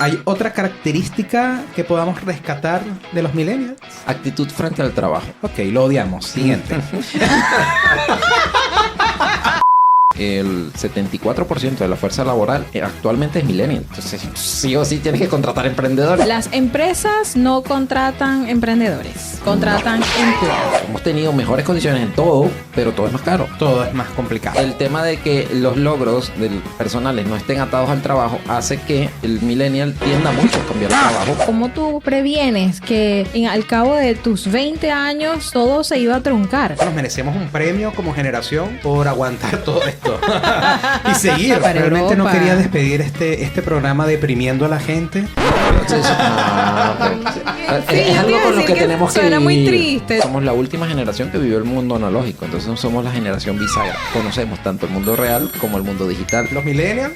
¿Hay otra característica que podamos rescatar de los millennials? Actitud frente al trabajo. Ok, lo odiamos. Siguiente. El 74% de la fuerza laboral actualmente es millennial. Entonces, sí o sí tienes que contratar emprendedores. Las empresas no contratan emprendedores, contratan empleados. Hemos tenido mejores condiciones en todo, pero todo es más caro. Todo es más complicado. El tema de que los logros personales no estén atados al trabajo hace que el millennial tienda mucho a cambiar el trabajo. ¿Cómo tú previenes que al cabo de tus 20 años todo se iba a truncar? Nos merecemos un premio como generación por aguantar todo esto y seguir. Para Realmente Europa. no quería despedir este programa deprimiendo a la gente. Es yo te algo iba a con lo decir que que tenemos que suena vivir. muy triste. Somos la última generación que vivió el mundo analógico, entonces no somos la generación bisagra. Conocemos tanto el mundo real como el mundo digital. Los millennials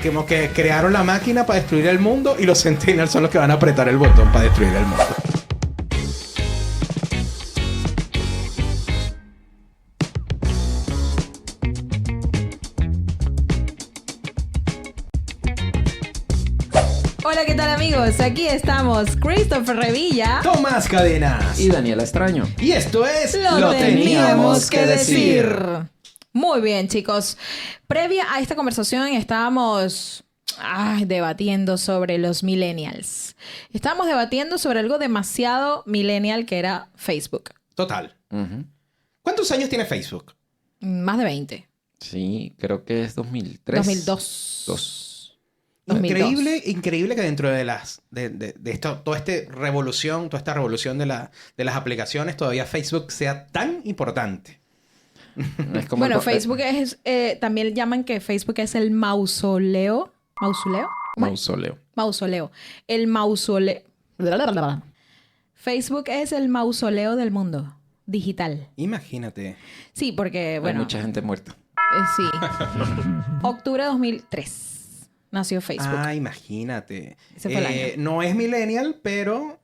como que crearon la máquina para destruir el mundo y los centennials son los que van a apretar el botón para destruir el mundo. Hola, ¿qué tal amigos? Aquí estamos, Christopher Revilla. Tomás Cadenas. Y Daniela Extraño. Y esto es Lo teníamos que decir. Muy bien, chicos. Previa a esta conversación estábamos debatiendo sobre los millennials. Estábamos debatiendo sobre algo demasiado millennial que era Facebook. Total. Ujú. ¿Cuántos años tiene Facebook? Más de 20. Sí, creo que es 2003. 2002. 2002. Increíble que dentro de esto, toda esta revolución de las aplicaciones, todavía Facebook sea tan importante. Es como Bueno, el- Facebook es... también llaman que Facebook es el mausoleo. ¿Mausoleo? ¿Cómo es? Mausoleo. Mausoleo. El mausoleo. Facebook es el mausoleo del mundo digital. Imagínate. Sí, porque, Hay bueno, mucha gente muerta. sí. Octubre de 2003 nació Facebook. Imagínate. Ese fue el año. No es millennial, pero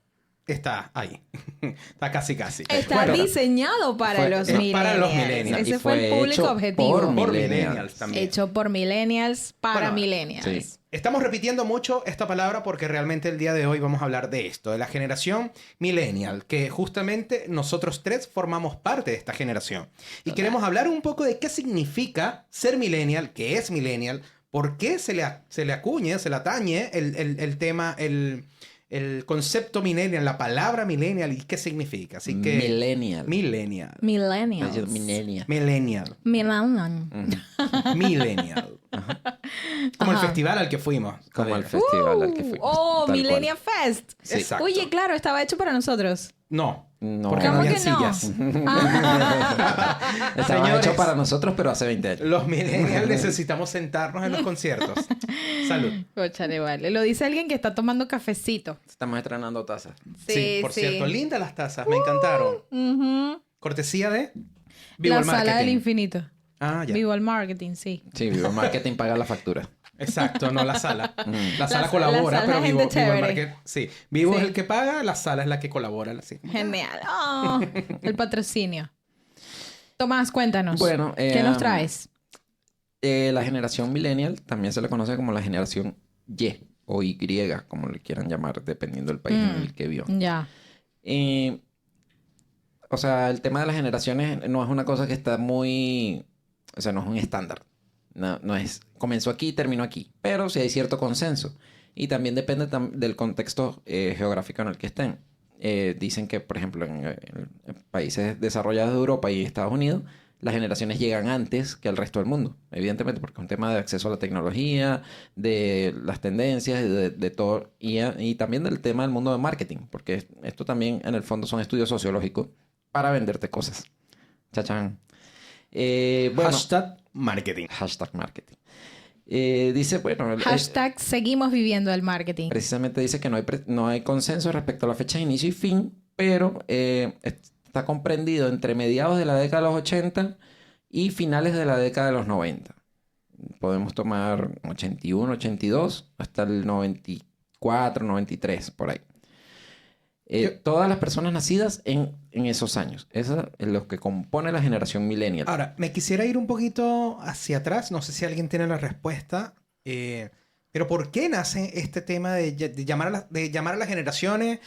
está ahí. Está casi. Está Bueno, diseñado para fue- los es millennials. para los millennials. Ese Y fue el fue público hecho objetivo. por por millennials. millennials también. Hecho por millennials para Bueno, millennials. sí. Estamos repitiendo mucho esta palabra porque realmente el día de hoy vamos a hablar de esto, de la generación millennial, que justamente nosotros tres formamos parte de esta generación. Y queremos hablar un poco de qué significa ser millennial, qué es millennial, por qué se le acuñe, se le atañe el tema, el concepto millennial, la palabra millennial y qué significa. Así que... Millennial. Millennial. Millennials. Millennial. Millennial. Millennial. Millennial. Como el Ajá. festival al que fuimos. Como el festival al que fuimos. Oh, tal Millennial cual. Fest. Sí. Exacto. Oye, claro, estaba hecho para nosotros. No. No. Porque no ¿Cómo habían que no? sillas. Estaba Señores. hecho para nosotros, pero hace 20 años. Los millennials necesitamos sentarnos en los conciertos. Salud. Cóchale, vale. Lo dice alguien que está tomando cafecito. Estamos estrenando tazas. Sí, por cierto, lindas las tazas, me encantaron. Ujú. Cortesía de Vivo La el sala del Marketing. infinito. Ah, ya. Vivo el marketing, sí. Sí, Vivo Marketing paga la factura. Exacto, no la sala. La La sala sala colabora, es pero gente Vivo el chévere. Marketing. Sí, Vivo Sí. es el que paga, la sala es la que colabora. Sí. Genial. Oh, el patrocinio. Tomás, cuéntanos. Bueno, ¿qué nos traes? La generación millennial también se le conoce como la generación Y o Y, como le quieran llamar, dependiendo del país en el que vio. Ya. O sea, el tema de las generaciones no es una cosa que está muy... O sea, no es un estándar. No es... Comenzó aquí y terminó aquí. Pero sí hay cierto consenso. Y también depende del contexto geográfico en el que estén. Dicen que, por ejemplo, en países desarrollados de Europa y Estados Unidos, las generaciones llegan antes que al resto del mundo. Evidentemente, porque es un tema de acceso a la tecnología, de las tendencias, de todo. Y también del tema del mundo de marketing. Porque esto también, en el fondo, son estudios sociológicos para venderte cosas. Chachán. Bueno, Marketing. hashtag marketing. Dice, bueno... Hashtag seguimos viviendo el marketing. Precisamente dice que no hay consenso respecto a la fecha de inicio y fin, pero está comprendido entre mediados de la década de los 80 y finales de la década de los 90. Podemos tomar 81, 82 hasta el 94, 93, por ahí. Todas las personas nacidas en esos años. Eso es lo que compone la generación millennial. Ahora, me quisiera ir un poquito hacia atrás. No sé si alguien tiene la respuesta. Pero ¿por qué nace este tema de llamar a las generaciones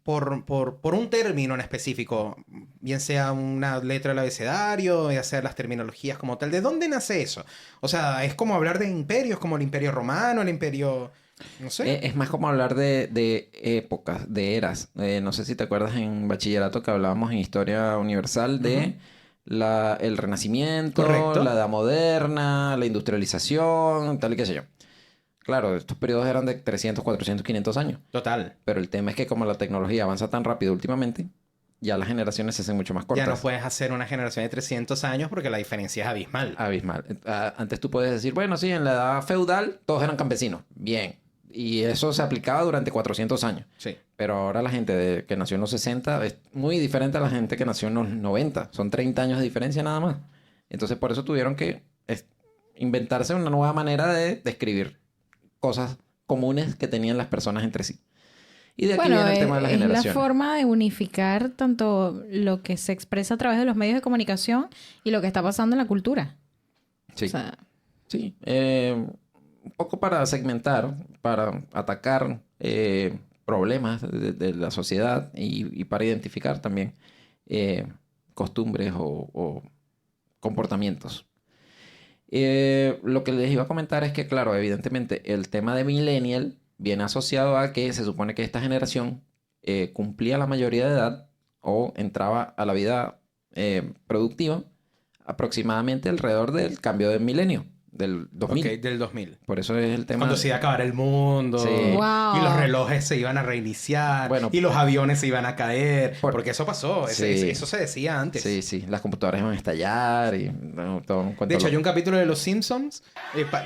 por un término en específico? Bien sea una letra del abecedario, ya sea las terminologías como tal. ¿De dónde nace eso? O sea, es como hablar de imperios, como el Imperio Romano, el Imperio... No sé. Es más como hablar de épocas, de eras. No sé si te acuerdas en bachillerato que hablábamos en Historia Universal de el Renacimiento, Correcto. la Edad Moderna, la industrialización, tal y qué sé yo. Claro, estos periodos eran de 300, 400, 500 años. Total. Pero el tema es que como la tecnología avanza tan rápido últimamente, ya las generaciones se hacen mucho más cortas. Ya no puedes hacer una generación de 300 años porque la diferencia es abismal. Abismal. Antes tú puedes decir, bueno, sí, en la edad feudal todos eran campesinos. Bien. Y eso se aplicaba durante 400 años. Sí. Pero ahora la gente que nació en los 60 es muy diferente a la gente que nació en los 90. Son 30 años de diferencia nada más. Entonces por eso tuvieron que inventarse una nueva manera de describir cosas comunes que tenían las personas entre sí. Y de aquí viene el tema de las es la generaciones. forma de unificar tanto lo que se expresa a través de los medios de comunicación y lo que está pasando en la cultura. Sí. O sea, Sí. Un poco para segmentar, para atacar problemas de la sociedad y para identificar también costumbres o comportamientos. Lo que les iba a comentar es que, claro, evidentemente el tema de millennial viene asociado a que se supone que esta generación cumplía la mayoría de edad o entraba a la vida productiva aproximadamente alrededor del cambio de milenio, del 2000. Ok, del 2000. Por eso es el tema... Cuando se iba a acabar el mundo. Sí. Wow. Y los relojes se iban a reiniciar. Bueno, y los aviones se iban a caer. Porque eso pasó. Sí. Eso se decía antes. Sí, sí. Las computadoras iban a estallar y... no, todo un cuento De hecho, hay loco. un capítulo de Los Simpsons,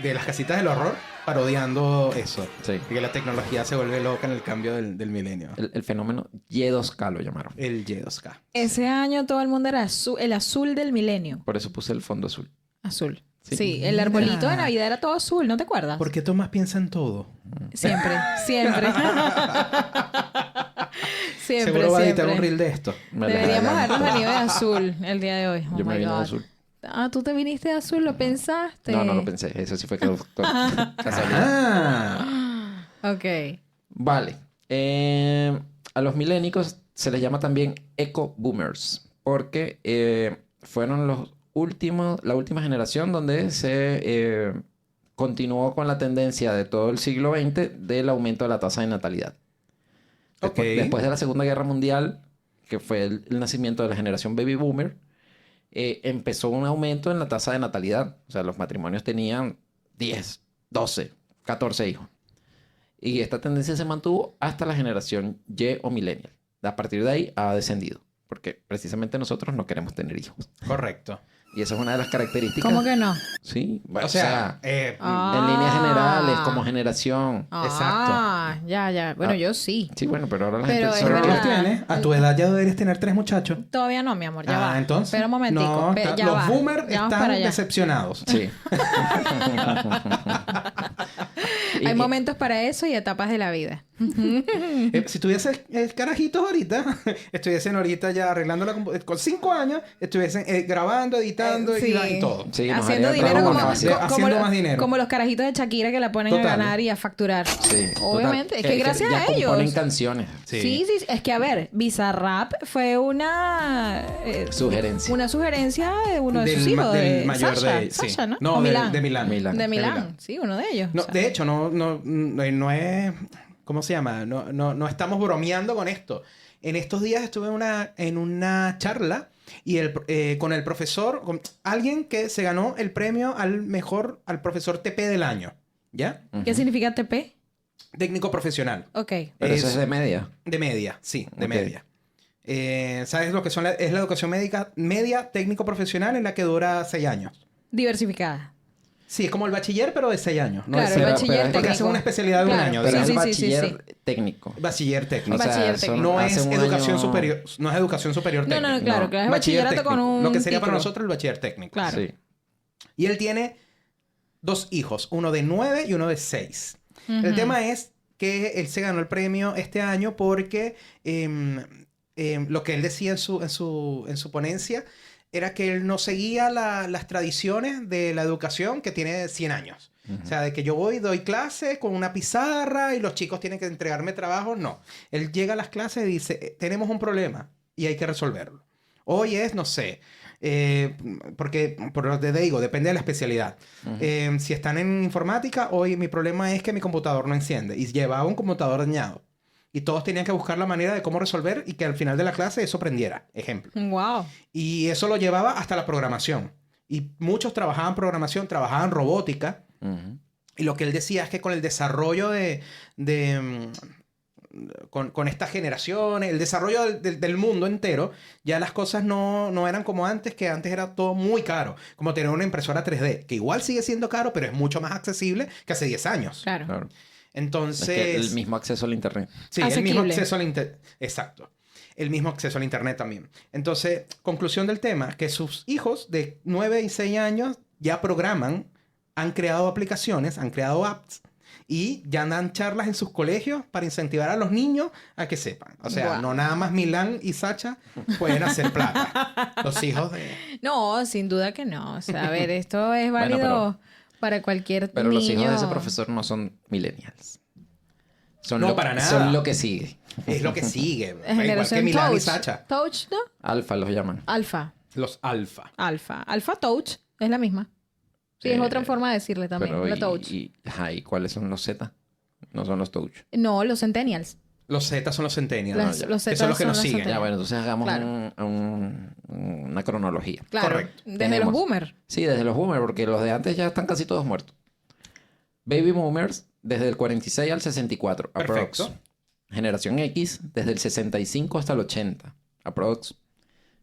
de las casitas del horror, parodiando eso. Sí. Y que la tecnología se vuelve loca en el cambio del milenio. El fenómeno Y2K lo llamaron. El Y2K. ese año todo el mundo era el azul del milenio. Por eso puse el fondo azul. Azul. Sí. Sí, el arbolito de Navidad era todo azul, ¿no te acuerdas? ¿Por qué Tomás piensa en todo? Siempre, siempre. Siempre, Seguro va a editar siempre. un reel de esto. Me la Deberíamos regalan. habernos venido de azul el día de hoy. Oh Yo me my vine de God. azul. Ah, ¿tú te viniste de azul? ¿Lo pensaste? No lo pensé. Eso sí fue casualidad. Ah. Ok. Vale. A los milénicos se les llama también eco-boomers. Porque fueron la última generación donde se continuó con la tendencia de todo el siglo XX del aumento de la tasa de natalidad. Después de la Segunda Guerra Mundial, que fue el nacimiento de la generación baby boomer, empezó un aumento en la tasa de natalidad. O sea, los matrimonios tenían 10, 12, 14 hijos. Y esta tendencia se mantuvo hasta la generación Y o millennial. A partir de ahí ha descendido. Porque precisamente nosotros no queremos tener hijos. Correcto. Y esa es una de las características. ¿Cómo que no? Sí. O sea, en líneas generales, como generación. Ah, ya. Bueno, yo sí. Sí, bueno, pero ahora la Pero gente... es ¿Pero verdad. los tienes? A tu edad ya deberías tener 3 muchachos. Todavía no, mi amor, ya va. Entonces. Espera un momentico. No, ya los va. boomers Ya vamos están para allá. decepcionados. Sí. Hay momentos para eso y etapas de la vida. Si tuviesen carajitos ahorita, estuviesen ahorita ya arreglando con 5 años, estuviesen grabando, editando Sí. y todo. Sí, nos Haciendo haría dinero trabajo como, más fácil. Haciendo más dinero. como los carajitos de Shakira que la ponen Total. a ganar y a facturar. Sí, Obviamente, total. es que gracias ya a ellos. componen canciones. Sí, es que a ver, Bizarrap fue una Sugerencia. una sugerencia de uno de sus Del hijos, de mayor Sasha, de... sí. Sasha, ¿no? No, O de Milán. Milán. Milán. De De Milán, sí, uno de ellos. No, O sea, de hecho, no es... ¿Cómo se llama? No estamos bromeando con esto. En estos días estuve en una charla y con el profesor, con alguien que se ganó el premio al profesor TP del año. ¿Ya? ¿qué significa TP? Técnico profesional. Ok. Pero eso es de media. De media, sí, de Ok. media. ¿Sabes lo que es la educación médica media técnico profesional en la que dura 6 años? Diversificada. Sí, es como el bachiller, pero de 6 años. No Claro, de el seis. bachiller pero es Porque técnico. hacen una especialidad de un Claro, año. Pero digamos. es sí, sí, bachiller sí. técnico. Bachiller técnico. O sea, Bachiller son- técnico. No es hacen un educación año- superior. No es educación superior No, técnica. claro, No. claro. Es Bachiller bachillerato técnico. con un Lo que sería para título. nosotros el bachiller técnico. Claro. Sí. Y él tiene 2 hijos, uno de 9 y uno de 6. Ujú. El tema es que él se ganó el premio este año porque lo que él decía en su ponencia era que él no seguía las tradiciones de la educación que tiene 100 años. O sea, de que yo voy, doy clase con una pizarra y los chicos tienen que entregarme trabajo. No. Él llega a las clases y dice, tenemos un problema y hay que resolverlo. Hoy es, no sé, porque, por lo que te digo, depende de la especialidad. Si están en informática, hoy mi problema es que mi computador no enciende y llevaba un computador dañado. Y todos tenían que buscar la manera de cómo resolver y que al final de la clase eso prendiera. Ejemplo. Wow. Y eso lo llevaba hasta la programación. Y muchos trabajaban programación, trabajaban robótica. Y lo que él decía es que con el desarrollo con estas generaciones, el desarrollo del mundo entero, ya las cosas no eran como antes, que antes era todo muy caro. Como tener una impresora 3D, que igual sigue siendo caro, pero es mucho más accesible que hace 10 años. Claro. Entonces... Es que el mismo acceso al internet. Sí, el mismo acceso al internet. Exacto. El mismo acceso al internet también. Entonces, conclusión del tema, que sus hijos de 9 y 6 años ya programan, han creado aplicaciones, han creado apps y ya dan charlas en sus colegios para incentivar a los niños a que sepan. O sea, Wow. no nada más Milán y Sacha pueden hacer plata. Los hijos de... No, sin duda que no. O sea, a ver, esto es válido para cualquier Pero niño. los hijos de ese profesor no son millennials. No, para nada. Son lo que sigue. Es lo que sigue. Igual que Generación Milán y Touch. Sacha. Touch, ¿no? Alfa los llaman. Alfa. Los alfa. Alfa Touch es la misma. Sí, es otra forma de decirle también. Pero La Touch. ¿y cuáles son los Z? No son los Touch. No, los Centennials. Los Z son los centennials. Los que Zetas son los que son nos los siguen. centennials. Ya, bueno, entonces hagamos Claro. una cronología. Claro. Correcto. Desde Tenemos- los boomers. Sí, desde los boomers, porque los de antes ya están casi todos muertos. Baby boomers, desde el 46 al 64, Perfecto. aprox. Generación X, desde el 65 hasta el 80, aprox.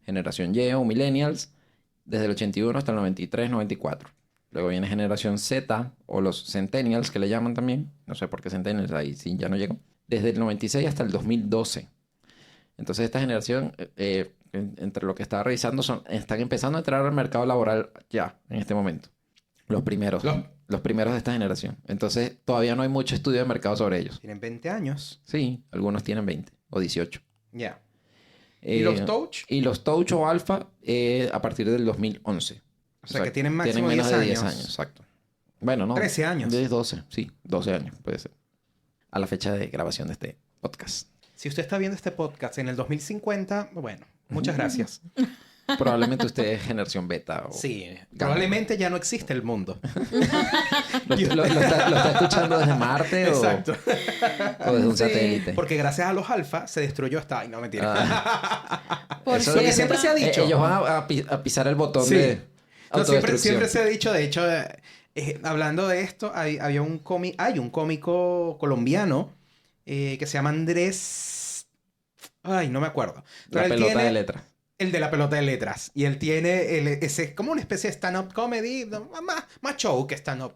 Generación Y o millennials, desde el 81 hasta el 93, 94. Luego viene generación Z o los centennials, que le llaman también. No sé por qué centennials, ahí sí ya no llegó. Desde el 96 hasta el 2012. Entonces esta generación, entre lo que estaba revisando, están empezando a entrar al mercado laboral ya, en este momento. Los primeros. Los primeros de esta generación. Entonces todavía no hay mucho estudio de mercado sobre ellos. Tienen 20 años. Sí, algunos tienen 20 o 18. Ya. ¿Y los Touch? Y los Touch o Alpha a partir del 2011. O sea, que tienen máximo menos 10 de 10 años. años, exacto. Bueno, no. 13 años. 10, 12, sí, 12 años puede ser. A la fecha de grabación de este podcast. Si usted está viendo este podcast en el 2050, bueno, muchas gracias. Probablemente usted es generación beta. O... Sí, probablemente ya no existe el mundo. ¿Lo está escuchando desde Marte Exacto. o desde un Sí. satélite? Porque gracias a los alfa se destruyó esta... Ay, no, mentira. Por Eso Lo que cierto, siempre se ha dicho. Ellos van a pisar el botón Sí. de No, autodestrucción. siempre se ha dicho, de hecho, hablando de esto, hay un cómico colombiano que se llama Andrés... Ay, no me acuerdo. Pero La él pelota tiene- de letras. El de la pelota de letras. Y él tiene ese, como una especie de stand-up comedy, más show que stand-up.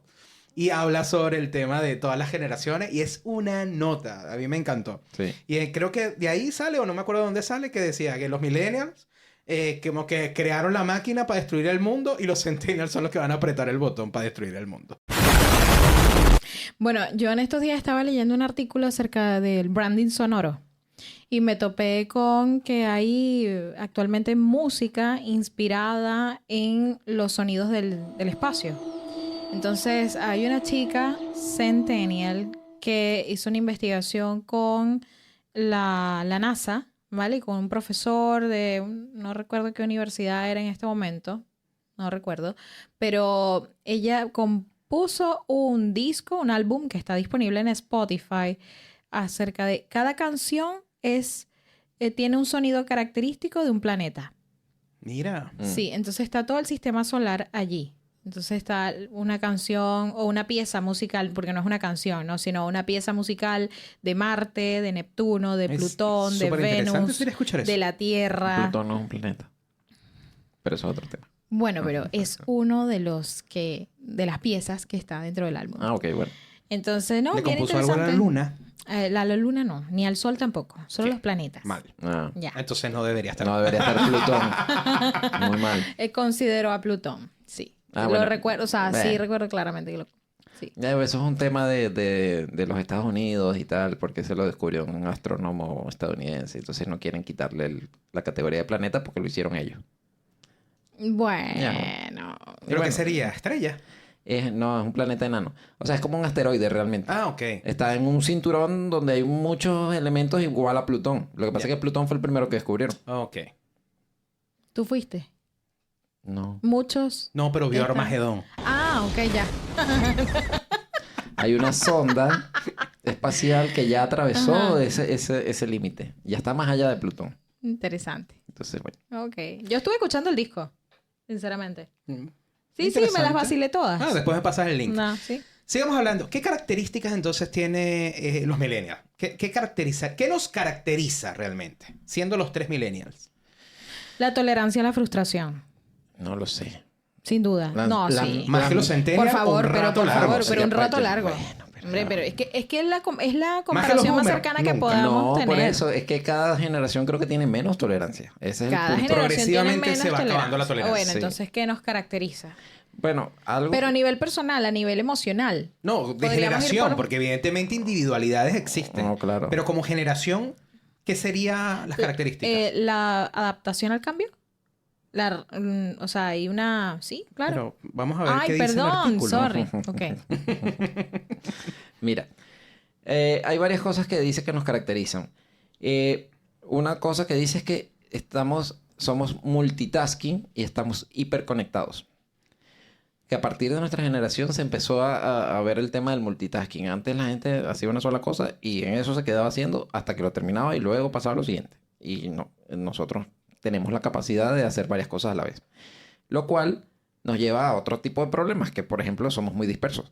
Y habla sobre el tema de todas las generaciones. Y es una nota. A mí me encantó. Sí. Y creo que de ahí sale, o no me acuerdo de dónde sale, que decía que los millennials como que crearon la máquina para destruir el mundo y los centennials son los que van a apretar el botón para destruir el mundo. Bueno, yo en estos días estaba leyendo un artículo acerca del branding sonoro y me topé con que hay actualmente música inspirada en los sonidos del espacio. Entonces, hay una chica centennial que hizo una investigación con la NASA, ¿vale? Y con un profesor no recuerdo qué universidad era en este momento, no recuerdo, pero ella compuso un disco, un álbum que está disponible en Spotify acerca de cada canción tiene un sonido característico de un planeta. Mira. Sí, entonces está todo el sistema solar allí. Entonces está una canción o una pieza musical, porque no es una canción, ¿no? Sino una pieza musical de Marte, de Neptuno, de Es Plutón, de superinteresante Venus, sería escuchar eso. de la Tierra. Plutón no es un planeta. Pero eso es otro tema. Bueno, pero es uno de las piezas que está dentro del álbum. Ah, ok, bueno. Entonces, no, ¿Le bien compuso algo a la interesante. luna? La luna no, ni al Sol tampoco, solo Sí. los planetas. Mal. Ah, Ya. Entonces no debería estar. no debería estar Plutón. Muy mal. Considero a Plutón, sí. Ah, Lo bueno. recuerdo, o sea, sí Bueno. recuerdo claramente que sí. Ya, eso es un tema de los Estados Unidos y tal, porque se lo descubrió un astrónomo estadounidense. Entonces no quieren quitarle la categoría de planeta porque lo hicieron ellos. Bueno. ¿Pero qué sería? ¿Estrella? No, es un planeta enano. O sea, es como un asteroide realmente. Ah, ok. Está en un cinturón donde hay muchos elementos igual a Plutón. Lo que pasa es que Plutón fue el primero que descubrieron. Ok. ¿Tú fuiste? No. Muchos. No, pero vio Está- Armagedón. Ah, ok, ya. Hay una sonda espacial que ya atravesó ese límite. Ya está más allá de Plutón. Interesante. Entonces, bueno. Ok. Yo estuve escuchando el disco, sinceramente. Mm. Sí, me las Interesante. vacilé todas. Ah, después me pasas el link. No, sí. Sigamos hablando. ¿Qué características entonces tiene los millennials? ¿Qué nos caracteriza realmente? Siendo los 3 millennials. La tolerancia a la frustración. No lo sé. Sin duda. No, sí. Más que los centennials. Por favor, un pero rato por largo. favor, pero un sería rato parte- largo. Bueno, pero Hombre, no. pero es que es la los comparación más boomers, cercana que nunca. podamos No, tener. por eso. Es que cada generación creo que tiene menos tolerancia. Ese es Cada el punto. generación tiene Progresivamente menos se va acabando la tolerancia. Bueno, Sí. entonces, ¿qué nos caracteriza? Bueno, algo... Pero a nivel personal, a nivel emocional. No, de Podríamos ir generación, por- porque evidentemente individualidades existen. No, claro. Pero como generación, ¿qué serían las características? La adaptación al cambio. O sea, hay una... Sí, claro. Pero vamos a ver Ay, qué dice el perdón, artículo. sorry. Ok. Mira, hay varias cosas que dice que nos caracterizan. Una cosa que dice es que somos multitasking y estamos hiperconectados. Que a partir de nuestra generación se empezó a ver el tema del multitasking. Antes la gente hacía una sola cosa y en eso se quedaba haciendo hasta que lo terminaba y luego pasaba a lo siguiente. Y no, nosotros tenemos la capacidad de hacer varias cosas a la vez. Lo cual nos lleva a otro tipo de problemas, que por ejemplo somos muy dispersos.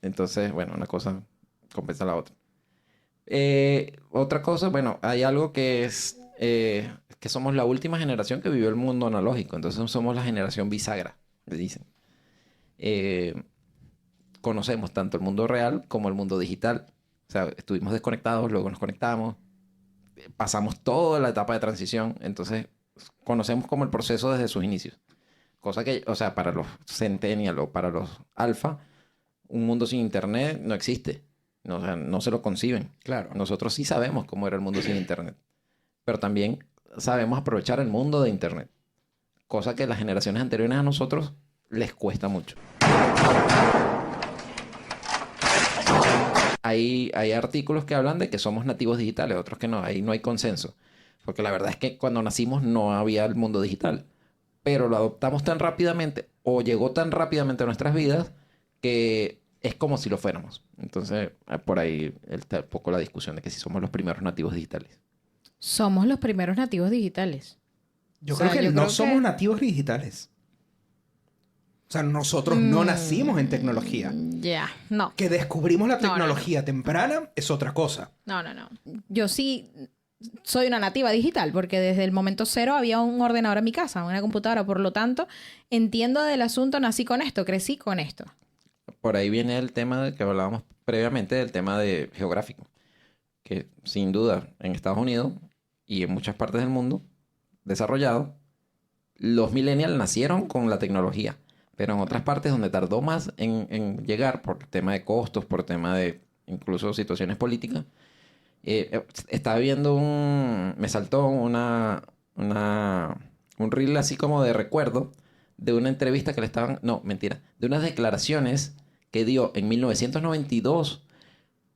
Entonces, bueno, una cosa compensa a la otra. Otra cosa, bueno, hay algo que es que somos la última generación que vivió el mundo analógico. Entonces somos la generación bisagra, le dicen. Conocemos tanto el mundo real como el mundo digital. O sea, estuvimos desconectados, luego nos conectamos. Pasamos toda la etapa de transición. Entonces, conocemos como el proceso desde sus inicios. Cosa que, o sea, para los centennial o para los alfa, un mundo sin internet no existe. No, o sea, no se lo conciben. Claro. Nosotros sí sabemos cómo era el mundo sin internet. Pero también sabemos aprovechar el mundo de internet. Cosa que las generaciones anteriores a nosotros les cuesta mucho. Hay artículos que hablan de que somos nativos digitales, otros que no. Ahí no hay consenso. Porque la verdad es que cuando nacimos no había el mundo digital. Pero lo adoptamos tan rápidamente o llegó tan rápidamente a nuestras vidas que es como si lo fuéramos. Entonces, por ahí está un poco la discusión de que si somos los primeros nativos digitales. Somos los primeros nativos digitales. Yo O sea, creo que yo no creo somos que- nativos digitales. O sea, nosotros no nacimos en tecnología. Ya, no. Que descubrimos la No, no, no. tecnología temprana es otra cosa. No. Yo sí soy una nativa digital porque desde el momento cero había un ordenador en mi casa, una computadora. Por lo tanto, entiendo del asunto, nací con esto, crecí con esto. Por ahí viene el tema que hablábamos previamente, del tema de geográfico. Que sin duda en Estados Unidos y en muchas partes del mundo desarrollado, los millennials nacieron con la tecnología. Pero en otras partes donde tardó más en llegar por tema de costos, por tema de incluso situaciones políticas, estaba viendo me saltó un reel así como de recuerdo de una entrevista que le estaban, no, mentira, de unas declaraciones que dio en 1992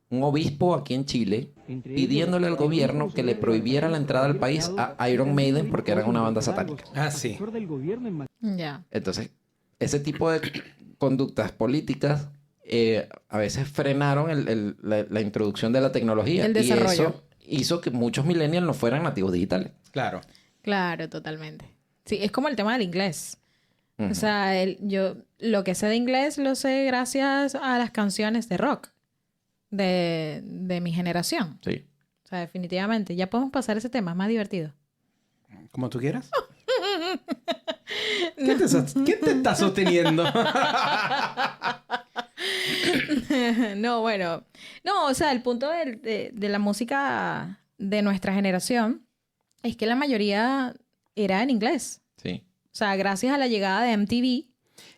un obispo aquí en Chile pidiéndole al gobierno que le prohibiera la entrada al país a Iron Maiden porque eran una banda satánica. Ah, sí. Ya. Entonces, ese tipo de conductas políticas a veces frenaron la introducción de la tecnología. El desarrollo. Y eso hizo que muchos millennials no fueran nativos digitales. Claro. Claro, totalmente. Sí, es como el tema del inglés. Ujú. O sea, yo lo que sé de inglés lo sé gracias a las canciones de rock de mi generación. Sí. O sea, definitivamente. Ya podemos pasar ese tema, es más divertido. Como tú quieras. ¿Quién te está sosteniendo? No, bueno. No, o sea, el punto de la música de nuestra generación es que la mayoría era en inglés. Sí. O sea, gracias a la llegada de MTV.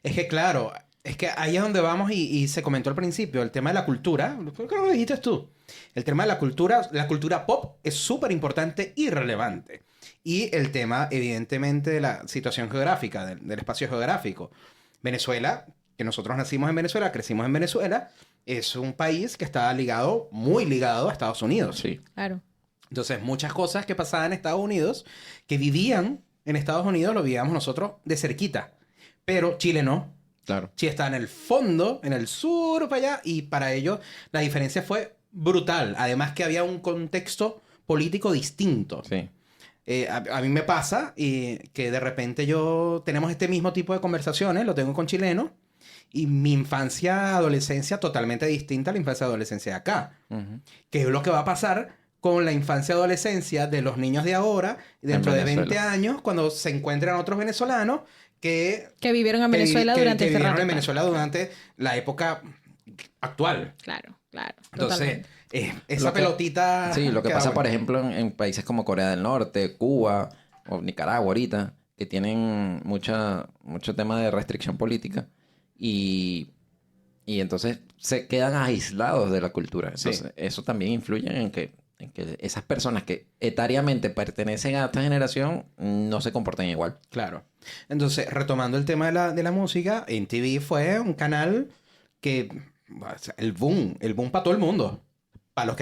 Es que claro, es que ahí es donde vamos y se comentó al principio, el tema de la cultura, creo que lo dijiste tú, el tema de la cultura pop es súper importante y relevante. Y el tema, evidentemente, de la situación geográfica, del espacio geográfico. Venezuela que nosotros nacimos en Venezuela, crecimos en Venezuela, es un país que está ligado, muy ligado a Estados Unidos. Sí. Claro. Entonces, muchas cosas que pasaban en Estados Unidos, que vivían en Estados Unidos, lo vivíamos nosotros de cerquita. Pero Chile no. Claro. Chile está en el fondo, en el sur, para allá, y para ellos la diferencia fue brutal. Además que había un contexto político distinto. Sí. A mí me pasa que de repente tenemos este mismo tipo de conversaciones, lo tengo con chilenos, y mi infancia, adolescencia totalmente distinta a la infancia, adolescencia de acá. Ujú. ¿Qué es lo que va a pasar con la infancia, adolescencia de los niños de ahora, dentro de 20 años, cuando se encuentran otros venezolanos que vivieron en Venezuela durante que este vivieron rato. en Venezuela durante la época actual? Claro, claro. Entonces, Totalmente. esa Lo que- pelotita... Sí, lo que queda pasa, por buena. ejemplo, en países como Corea del Norte, Cuba o Nicaragua ahorita, que tienen mucho tema de restricción política y entonces se quedan aislados de la cultura. Entonces, Sí. eso también influye en que esas personas que etariamente pertenecen a esta generación no se comporten igual. Claro. Entonces, retomando el tema de la música, MTV fue un canal que... o sea, el boom para todo el mundo. Para los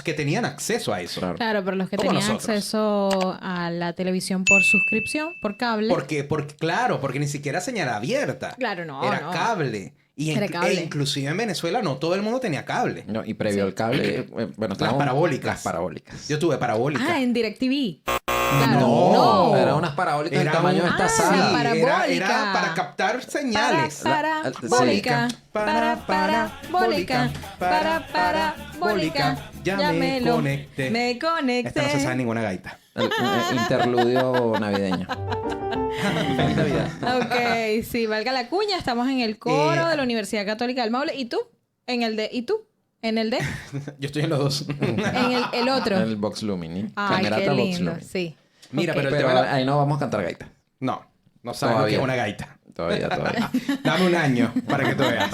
que tenían acceso a eso. Claro. Claro, pero los que Como tenían nosotros. acceso a la televisión por suscripción, por cable. Porque ni siquiera señal abierta. Claro, no, Era no. cable. Era cable. E inclusive en Venezuela no todo el mundo tenía cable. No, y previo Sí. al cable, bueno, Las parabólicas. Las parabólicas. Yo tuve parabólica. Ah, en DirecTV. Claro. No. Eran unas parabólicas del Era tamaño de un- esta Ah, sala. sí, parabólica. Era para captar señales. Parabólica. Parabólica. Parabólica. Ya me conecté. Me conecté. Esta no se sabe ninguna gaita. El interludio navideño. Feliz Navidad. Ok, sí, valga la cuña. Estamos en el coro de la Universidad Católica del Maule. ¿Y tú? ¿Y tú? ¿En el de? Yo estoy en los dos. En el otro. El Vox Lumini. Ay, Camerata qué Vox lindo. Lumini. Sí. Mira, Ok. pero el Pero tema de la- ahí no vamos a cantar gaita. No sabes lo que Todavía. es una gaita. Todavía. Dame un año para que tú veas.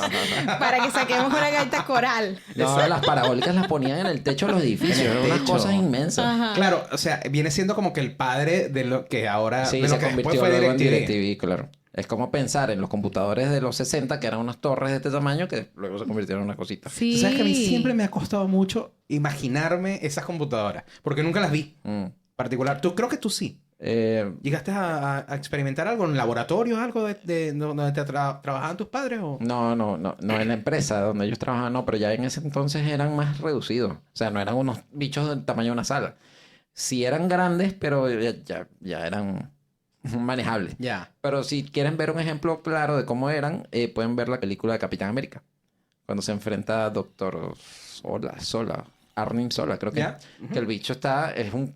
Para que saquemos una gaita coral. No, las parabólicas las ponían en el techo de los edificios. En el Eran unas techo. cosas inmensas. Ajá. Claro, o sea, viene siendo como que el padre de lo que ahora... Sí, de lo se que después convirtió fue luego en DirecTV. DirecTV, claro. Es como pensar en los computadores de los 60, que eran unas torres de este tamaño, que luego se convirtieron en una cosita. Sí. Tú sabes que a mí siempre me ha costado mucho imaginarme esas computadoras, porque nunca las vi. Mm. Particular. Creo que tú sí. ¿Llegaste a experimentar algo en laboratorio, algo de donde trabajaban tus padres? O... No, en la empresa donde ellos trabajaban, no, pero ya en ese entonces eran más reducidos. O sea, no eran unos bichos del tamaño de una sala. Sí eran grandes, pero ya eran manejables. Ya. Pero si quieren ver un ejemplo claro de cómo eran, pueden ver la película de Capitán América. Cuando se enfrenta a Doctor Arnim Sola, creo que. Ya. Que el bicho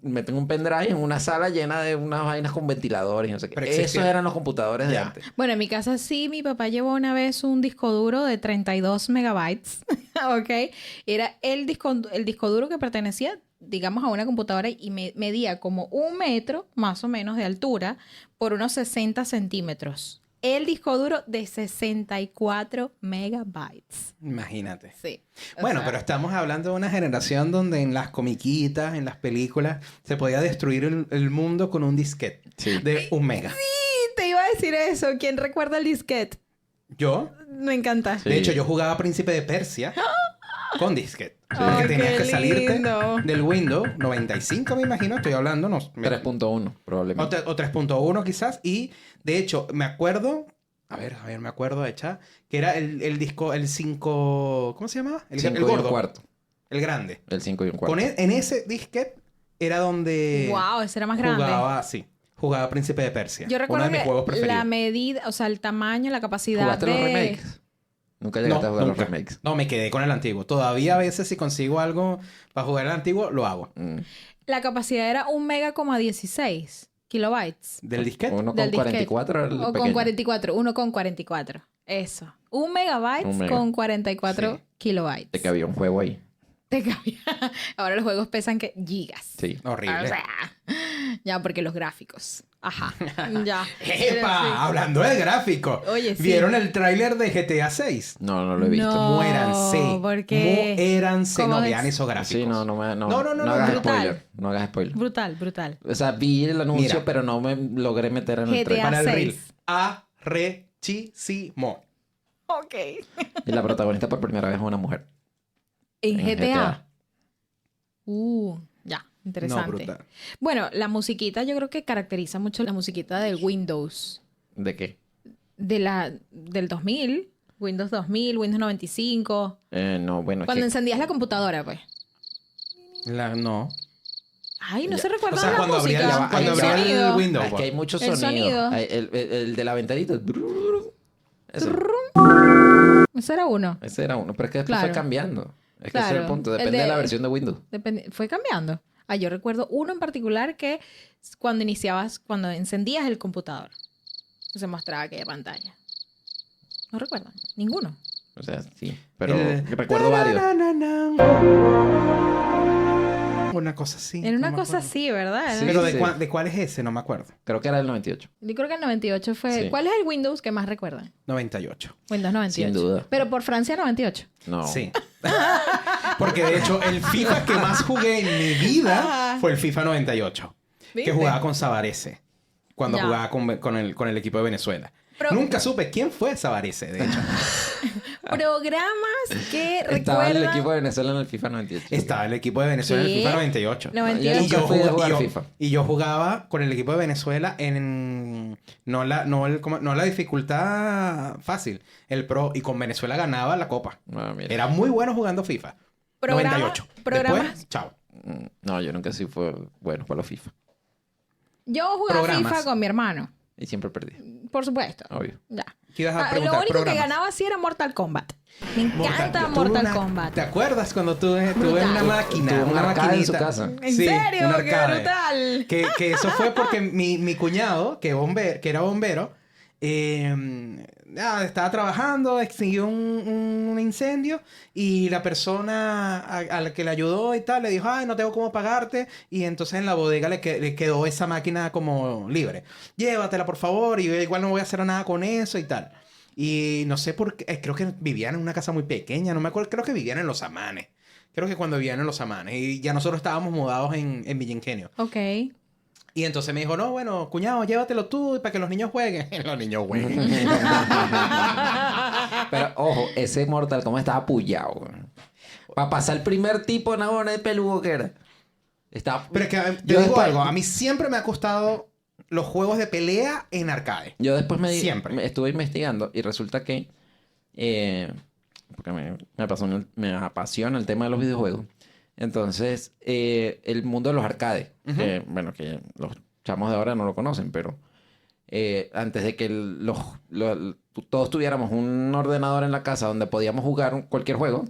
meten un pendrive en una sala llena de unas vainas con ventiladores y no sé qué. Pero Esos existía. eran los computadores de Ya. antes. Bueno, en mi casa sí, mi papá llevó una vez un disco duro de 32 megabytes, ¿ok? Era el disco duro que pertenecía, digamos, a una computadora y medía como 1 metro, más o menos, de altura, por unos 60 centímetros. El disco duro de 64 megabytes. Imagínate. Sí. O Bueno, sea, pero estamos hablando de una generación donde en las comiquitas, en las películas, se podía destruir el mundo con un disquete Sí. de 1 mega. Sí, te iba a decir eso. ¿Quién recuerda el disquete? Yo, Me encanta. Sí. de hecho, yo jugaba Príncipe de Persia con disquete. Ay, Porque tenías qué que salirte lindo. del Windows 95, me imagino, estoy hablando, no, 3.1, probablemente. o 3.1 quizás. Y de hecho, me acuerdo, me acuerdo, hecha, que era el disco, el 5, ¿cómo se llamaba? El 5 y gordo. un cuarto. El grande. El 5 y un cuarto. En ese disquete era donde Wow, ese era más grande. jugaba Príncipe de Persia. Yo uno recuerdo de mis juegos que preferidos. la medida, o sea, el tamaño, la capacidad ¿Jugaste de... los remakes? Nunca llegaste a jugar los remakes. No, me quedé con el antiguo. Todavía a veces si consigo algo para jugar el antiguo, lo hago. Mm. La capacidad era 1,16 kilobytes. ¿Del disquete? Uno Del con disquete. 44 era el O con pequeño. 44, 1,44. Eso. 1 megabyte Un mega. con 44 Sí. kilobytes. De que había un juego ahí. Te cabía. Ahora los juegos pesan que gigas. Sí. Horrible. O sea, ya, porque los gráficos. Ajá. Ya. ¡Epa! Sí. Hablando de gráfico. Oye, sí. ¿Vieron el tráiler de GTA 6? No lo he visto. No. Muéranse. ¿por qué? Muéranse. ¿Cómo No es? vean esos gráficos. Sí, no No, hagas brutal. spoiler. No hagas spoiler. Brutal, brutal. O sea, vi el anuncio, Mira. pero no me logré meter en el GTA trailer. Para el 6. reel. Arrechísimo. Ok. Y la protagonista por primera vez es una mujer. En En GTA. Ya, No, interesante. brutal. Bueno, la musiquita yo creo que caracteriza mucho la musiquita del Windows. ¿De qué? Del 2000. Windows 2000, Windows 95. No, bueno, Cuando es que... encendías la computadora, pues. No. Ay, no Ya. se recuerda O sea, la cuando abría música. el- cuando el abría el sonido. Windows. Es que hay muchos El sonidos. sonido. El de la ventanita. Ese, Ese era uno. ese era uno. Pero es que después Claro. fue cambiando. Es que ese es Claro. el punto. El Depende de la de- versión de Windows. Fue cambiando. Ah, yo recuerdo uno en particular que cuando encendías el computador, se mostraba aquella pantalla. ¿No recuerdan? Ninguno. O sea, sí. Pero El- recuerdo varios. Una cosa así. Era una no me cosa acuerdo. así, ¿verdad? Sí. Pero ¿de cuál es ese? No me acuerdo. Creo que era el 98. Yo creo que el 98 fue... Sí. ¿Cuál es el Windows que más recuerdan? 98. Windows 98. Sin duda. Pero por Francia 98. No. Sí. Porque de hecho, el FIFA que más jugué en mi vida fue el FIFA 98. ¿Viste? Que jugaba con Savarese. Cuando Ya. jugaba con el equipo de Venezuela. Pero- Nunca supe quién fue Savarese, de hecho. Programas que Estaba el recuerdan... equipo de Venezuela en el FIFA 98. Estaba el equipo de Venezuela en el ¿Qué? FIFA 98. 98. Y yo, fui a jugaba, jugar y yo- FIFA. y yo jugaba con el equipo de Venezuela en... No la dificultad fácil. El pro. Y con Venezuela ganaba la copa. Ah, mira. Era muy bueno jugando FIFA. Programa- 98. programas- Después, chao. No, yo nunca sí fue bueno para los FIFA. Yo jugaba Programas. FIFA con mi hermano. Y siempre perdí. Por supuesto. Obvio. Ya. ¿Qué ibas a Lo preguntar? único Programas. que ganaba sí era Mortal Kombat. Me encanta Yo tuve Mortal una- Kombat. ¿Te acuerdas cuando tuve Brutal. una máquina? Tuvo un una arcade en su maquinita? casa. ¿En Sí, serio? un ¡Qué arcade. brutal! Que eso fue porque mi cuñado, que era bombero, estaba trabajando, extinguió un incendio y la persona a la que le ayudó y tal le dijo, ay, no tengo cómo pagarte. Y entonces en la bodega le quedó esa máquina como libre. Llévatela, por favor, y yo igual no voy a hacer nada con eso y tal. Y no sé por qué, creo que vivían en una casa muy pequeña, no me acuerdo, creo que vivían en Los Amanes. Creo que cuando vivían en Los Amanes. Y ya nosotros estábamos mudados en Villa Ingenio. Ok. Y entonces me dijo, no, bueno, cuñado, llévatelo tú para que los niños jueguen. Los niños jueguen. Pero ojo, ese Mortal Kombat estaba apoyado. Para pasar el primer tipo en ahora de peludo que era. Estaba... Pero es que te Yo digo después- algo, a mí siempre me ha costado los juegos de pelea en arcade. Yo después Siempre. me estuve investigando y resulta que... porque me apasiona el tema de los videojuegos. Entonces, el mundo de los arcades, que, bueno, que los chamos de ahora no lo conocen, pero antes de que todos tuviéramos un ordenador en la casa donde podíamos jugar cualquier juego,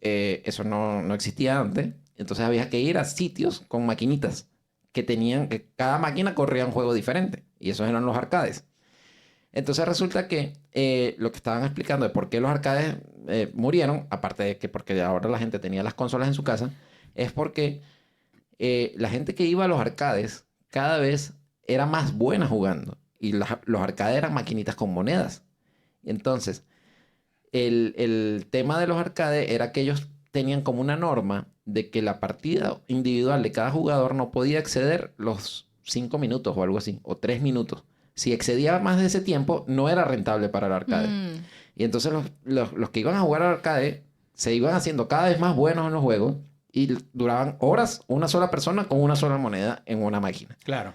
eso no existía antes. Entonces había que ir a sitios con maquinitas que cada máquina corría un juego diferente. Y esos eran los arcades. Entonces resulta que lo que estaban explicando de por qué los arcades murieron, aparte de que porque ahora la gente tenía las consolas en su casa, es porque la gente que iba a los arcades cada vez era más buena jugando. Y los arcades eran maquinitas con monedas. Y entonces, el tema de los arcades era que ellos tenían como una norma de que la partida individual de cada jugador no podía exceder los 5 minutos o algo así, o 3 minutos. Si excedía más de ese tiempo, no era rentable para el arcade. Y entonces los que iban a jugar al arcade se iban haciendo cada vez más buenos en los juegos y duraban horas una sola persona con una sola moneda en una máquina. Claro.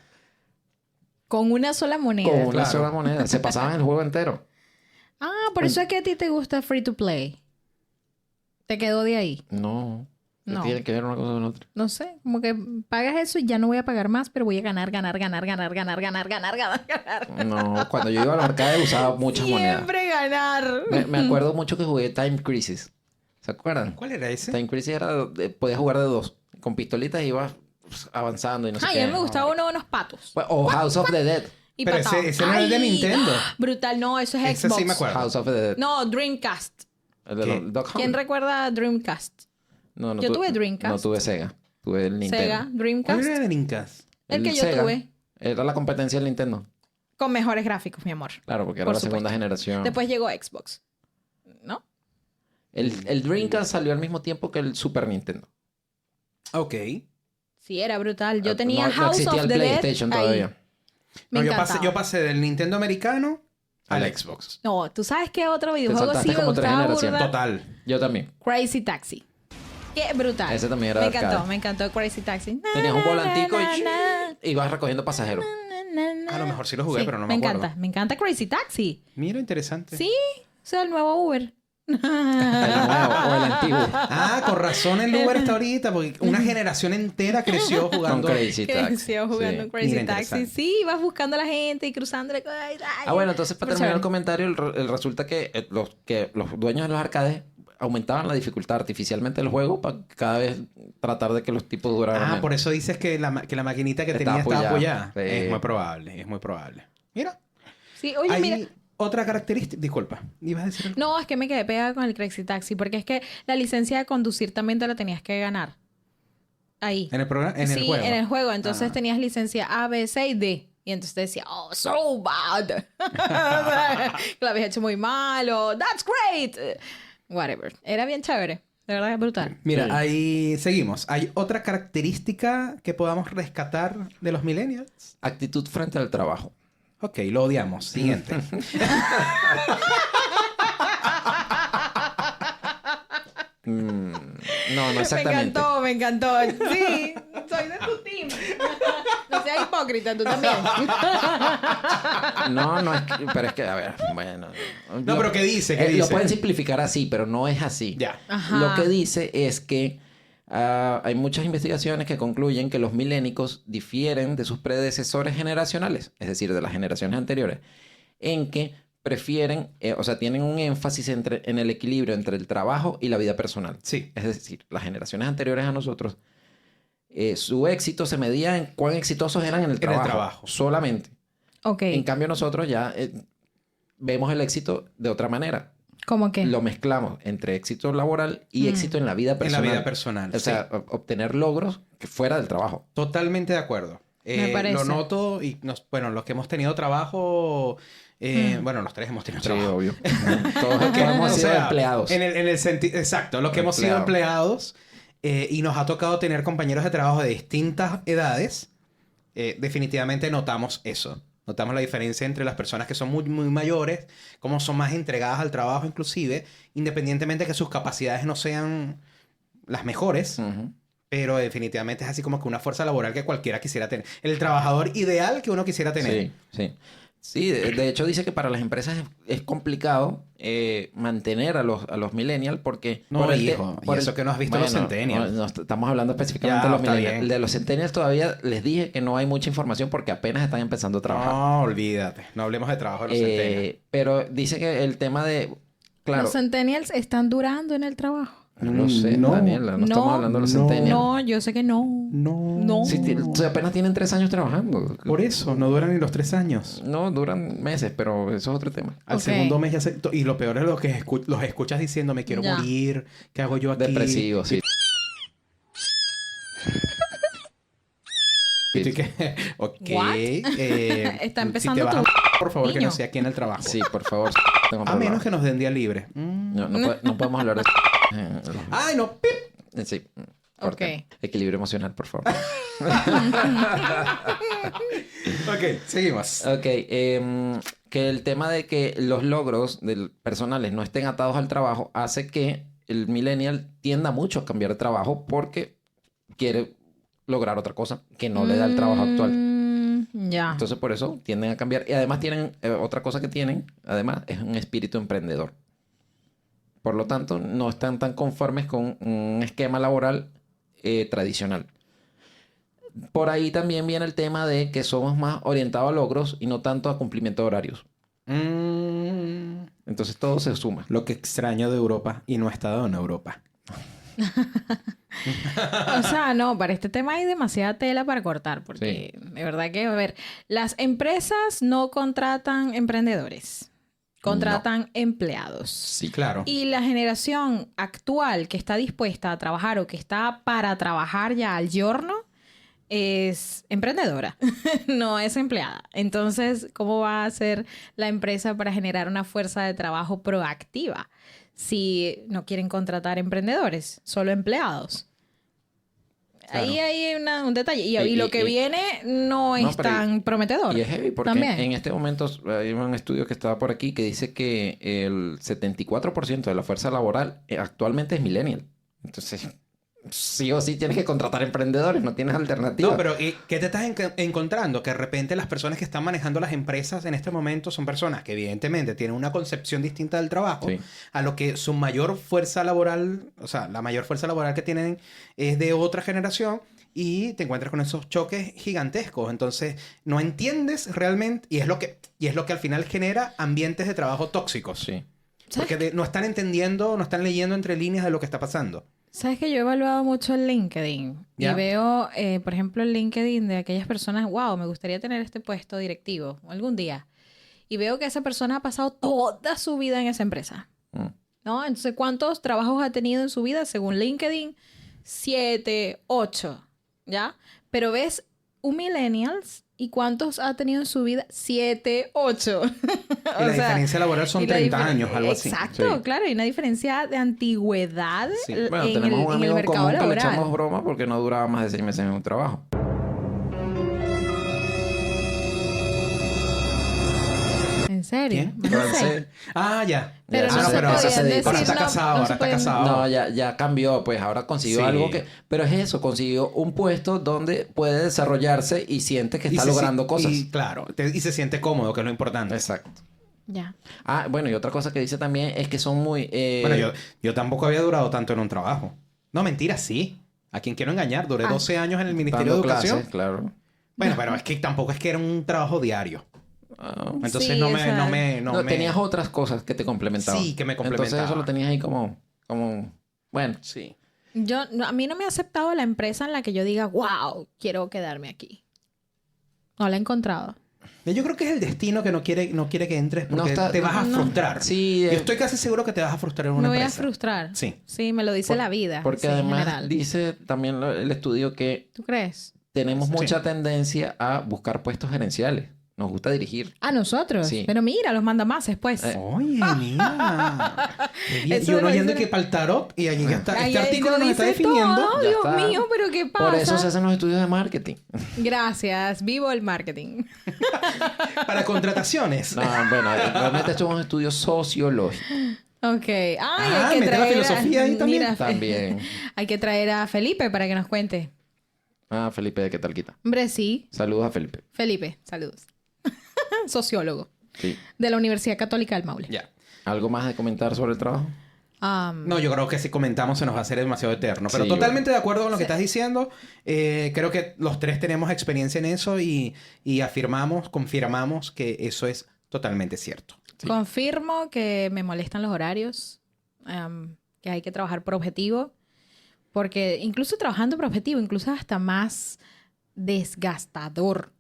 Con una sola moneda. Con una Claro. sola moneda. Se pasaban el juego entero. Ah, por eso es que a ti te gusta Free to Play. ¿Te quedó de ahí? No. No. Tiene que ver una cosa con otra. No sé, como que pagas eso y ya no voy a pagar más, pero voy a ganar. No, cuando yo iba al arcade usaba muchas monedas. Siempre ganar. Me acuerdo mucho que jugué Time Crisis. ¿Se acuerdan? ¿Cuál era ese? Time Crisis podías jugar de dos. Con pistolitas ibas avanzando y no sé Ay, qué. a mí me gustaba uno de unos patos. O House of the Dead. Y Pero patado. ese no es el de Ay, Nintendo. Brutal, no, eso es Ese Xbox. sí me acuerdo. House of the Dead. No, Dreamcast. El de ¿Qué? los Duck Hunt. ¿Quién recuerda Dreamcast? No, Yo tuve Dreamcast. No tuve Sega. Tuve el Nintendo. Sega, ¿Cuál Dreamcast. era el de Dreamcast? El que yo Sega. tuve. Era la competencia del Nintendo. Con mejores gráficos, mi amor. Claro, porque era Por la segunda supuesto. generación. Después llegó Xbox. ¿No? El Dreamcast salió al mismo tiempo que el Super Nintendo. Ok. Sí, era brutal. Yo tenía no House existía of el the Dead PlayStation ahí. todavía. Me No, encantaba. yo pasé del Nintendo americano al Xbox. No, ¿tú sabes qué otro Te videojuego saltaste sí me como 3 gustaba generaciones. burda? Total. Yo también. Crazy Taxi. Qué brutal. Ese también era Me de arcade. encantó, me encantó Crazy Taxi. Tenías un volantico Na, na, y vas recogiendo pasajeros. A lo mejor sí lo jugué, pero no me acuerdo. Me encanta Crazy Taxi. Mira, interesante. Sí, o sea, el nuevo Uber. El nuevo o el antiguo. Ah, con razón el Uber está ahorita, porque una generación entera creció jugando. Con Crazy Taxi. Creció jugando Sí. Crazy Mira, Taxi. interesante. Sí, vas buscando a la gente y cruzándole. Ah, bueno, entonces para Súper terminar el chévere. comentario, resulta que los dueños de los arcades aumentaban la dificultad artificialmente del juego para cada vez tratar de que los tipos duraran Ah, menos. por eso dices que la maquinita que Estaba tenía estaba apoyada. apoyada. Sí. Es muy probable, es muy probable. Mira, Sí, oye, hay mira. otra característica. Disculpa, ¿ibas a decir algo? No, es que me quedé pegada con el Crazy Taxi, porque es que la licencia de conducir también te la tenías que ganar. Ahí. En el programa, en el Sí, juego. en el juego. Entonces Ah. tenías licencia A, B, C y D. Y entonces te decía, oh, so bad. O sea, que lo habías hecho muy mal o that's great. Whatever. Era bien chévere. De verdad es brutal. Mira, Sí. ahí seguimos. ¿Hay otra característica que podamos rescatar de los millennials? Actitud frente al trabajo. Ok, lo odiamos. Siguiente. No exactamente. Me encantó. Sí, soy de tu team. No seas hipócrita, tú también. No es que, pero es que, a ver, bueno. No, pero ¿qué dice? ¿Qué Lo dice? pueden simplificar así, pero no es así. Ya. Ajá. Lo que dice es que hay muchas investigaciones que concluyen que los milénicos difieren de sus predecesores generacionales, es decir, de las generaciones anteriores, en que prefieren, o sea, tienen un énfasis en el equilibrio entre el trabajo y la vida personal. Sí. Es decir, las generaciones anteriores a nosotros, su éxito se medía en cuán exitosos eran en el trabajo. Solamente. Ok. En cambio, nosotros ya vemos el éxito de otra manera. ¿Cómo que? Lo mezclamos entre éxito laboral y éxito en la vida En la personal. vida personal. O sea, obtener logros que fuera del trabajo. Totalmente de acuerdo. Me parece. Lo noto y bueno, los que hemos tenido trabajo, bueno, los tres hemos tenido trabajo. obvio. Todos Que, hemos o sido sea, empleados. En el sentido, exacto, los que hemos sido empleados y nos ha tocado tener compañeros de trabajo de distintas edades, definitivamente notamos eso. Notamos la diferencia entre las personas que son muy, muy mayores, cómo son más entregadas al trabajo inclusive, independientemente de que sus capacidades no sean las mejores. Ujú. Pero definitivamente es así como que una fuerza laboral que cualquiera quisiera tener. El trabajador ideal que uno quisiera tener. Sí, sí. Sí, de hecho dice que para las empresas es complicado mantener a los millennials porque... No, por hijo. Y eso que no has visto los centennials. No, estamos hablando específicamente Ya, de los está millennials. bien. De los centennials todavía les dije que no hay mucha información porque apenas están empezando a trabajar. No, olvídate. No hablemos de trabajo de los centennials. Pero dice que el tema de... Claro, Los centennials están durando en el trabajo. no lo sé, No. Daniela, no estamos hablando de los No. centennials. No, yo sé que no. No. No. Sí, apenas tienen 3 años trabajando. Por eso, no duran ni los 3 años. No, duran meses, pero eso es otro tema. Al Ok. segundo mes ya se... Y lo peor es lo que los escuchas diciendo, me quiero Ya. morir, ¿qué hago yo aquí? Depresivo, sí. Y tú que, ok. What? Si Está empezando te vas tu por favor, que niño. no sea aquí en el trabajo. Sí, por favor. tengo A problema. menos que nos den día libre. No podemos hablar de... ¡Ay, no! ¡Pip! Sí. corte. Ok. Equilibrio emocional, por favor. Ok, seguimos. Ok. Que el tema de que los logros personales no estén atados al trabajo hace que el millennial tienda mucho a cambiar de trabajo porque quiere lograr otra cosa que no le da el trabajo actual. Ya. Entonces, por eso tienden a cambiar. Y además tienen... otra cosa que tienen, además, es un espíritu emprendedor. Por lo tanto, no están tan conformes con un esquema laboral tradicional. Por ahí también viene el tema de que somos más orientados a logros y no tanto a cumplimiento de horarios. Entonces, todo se suma. Lo que extraño de Europa y no he estado en Europa. O sea, no, para este tema hay demasiada tela para cortar, porque de verdad que, a ver, las empresas no contratan emprendedores, contratan empleados. Sí, Claro. Y la generación actual que está dispuesta a trabajar o que está para trabajar ya al giorno es emprendedora, no es empleada. Entonces, ¿cómo va a ser la empresa para generar una fuerza de trabajo proactiva si no quieren contratar emprendedores, solo empleados? Ahí hay un detalle. Y Y- lo que y- viene no es pero tan prometedor. Y es heavy porque También. en este momento hay un estudio que estaba por aquí que dice que el 74% de la fuerza laboral actualmente es millennial. Entonces, sí o sí tienes que contratar emprendedores, no tienes alternativa. No, pero ¿qué te estás encontrando? Que de repente las personas que están manejando las empresas en este momento son personas que evidentemente tienen una concepción distinta del trabajo, Sí. a lo que su mayor fuerza laboral, o sea, la mayor fuerza laboral que tienen es de otra generación y te encuentras con esos choques gigantescos. Entonces, no entiendes realmente y es lo que al final genera ambientes de trabajo tóxicos. Sí. Porque no están entendiendo, no están leyendo entre líneas de lo que está pasando. Sabes que yo he evaluado mucho el LinkedIn ¿Ya? y veo, por ejemplo, el LinkedIn de aquellas personas, wow, me gustaría tener este puesto directivo algún día. Y veo que esa persona ha pasado toda su vida en esa empresa, Mm. ¿no? Entonces, ¿cuántos trabajos ha tenido en su vida? Según LinkedIn, 7, 8, ¿ya? Pero ves un millennials y ¿cuántos ha tenido en su vida? 7, 8. Y la diferencia laboral son y la 30 años, algo así. Exacto, Sí. claro. Hay una diferencia de antigüedad Sí. Bueno, en tenemos un el amigo mercado común que le laboral. echamos broma porque no duraba más de 6 meses en un trabajo. ¿En serio? ¿Quién? Más de seis. Entonces, Ah, ya. Pero Ya, no eso se se- podían eso se decir, dedica. Ahora está no, casado, no ahora se está podían- casado. No, ya cambió, pues ahora consiguió Sí. algo que... Pero es eso, consiguió un puesto donde puede desarrollarse y siente que está logrando cosas. Y claro, y se siente cómodo, que es lo importante. Exacto. Ya. Ah, bueno, y otra cosa que dice también es que son muy... Bueno, yo tampoco había durado tanto en un trabajo. No, mentira, sí. A quien quiero engañar, duré 12 años en el Ministerio de dando Educación. clases, claro. Bueno, pero es que tampoco es que era un trabajo diario. Ah, Entonces Sí, no me... esa- no, tenías otras cosas que te complementaban. Sí, que me Entonces complementaban. eso lo tenías ahí como... Bueno, Sí. A mí no me ha aceptado la empresa en la que yo diga, wow, quiero quedarme aquí. No la he encontrado. Yo creo que es el destino que no quiere que entres No porque está- te vas a no. frustrar. Sí, Yo estoy casi seguro que te vas a frustrar en una Me voy a empresa. frustrar. Sí. Sí, me lo dice la vida. porque sí, en además general. dice también el estudio que ¿Tú crees? tenemos Sí. mucha tendencia a buscar puestos gerenciales. Nos gusta dirigir. A nosotros. Sí. Pero mira, los mandamases, pues. Oye, mira. Qué bien. Eso Y uno lo oyendo dice- que para el tarot y allí está, Ay, este ay, artículo lo nos está dice definiendo. todo. Ya Dios está. mío, pero ¿qué pasa? Por eso se hacen los estudios de marketing. Gracias. Vivo el marketing. Para contrataciones. No, bueno, realmente esto es un estudio sociológico. Ok. Ay, Ah, hay que mete la traer filosofía ahí también. Mira, También. hay que traer a Felipe para que nos cuente. Ah, Felipe, ¿qué tal quita? Hombre, sí. Saludos a Felipe. Felipe, saludos. Sociólogo Sí. de la Universidad Católica del Maule. Ya. ¿Algo más de comentar sobre el trabajo? No, yo creo que si comentamos se nos va a hacer demasiado eterno. Pero Sí, totalmente de acuerdo con lo que Sí. estás diciendo. Creo que los tres tenemos experiencia en eso y confirmamos que eso es totalmente cierto. Sí. Confirmo que me molestan los horarios, que hay que trabajar por objetivo, porque incluso trabajando por objetivo, incluso hasta más desgastador.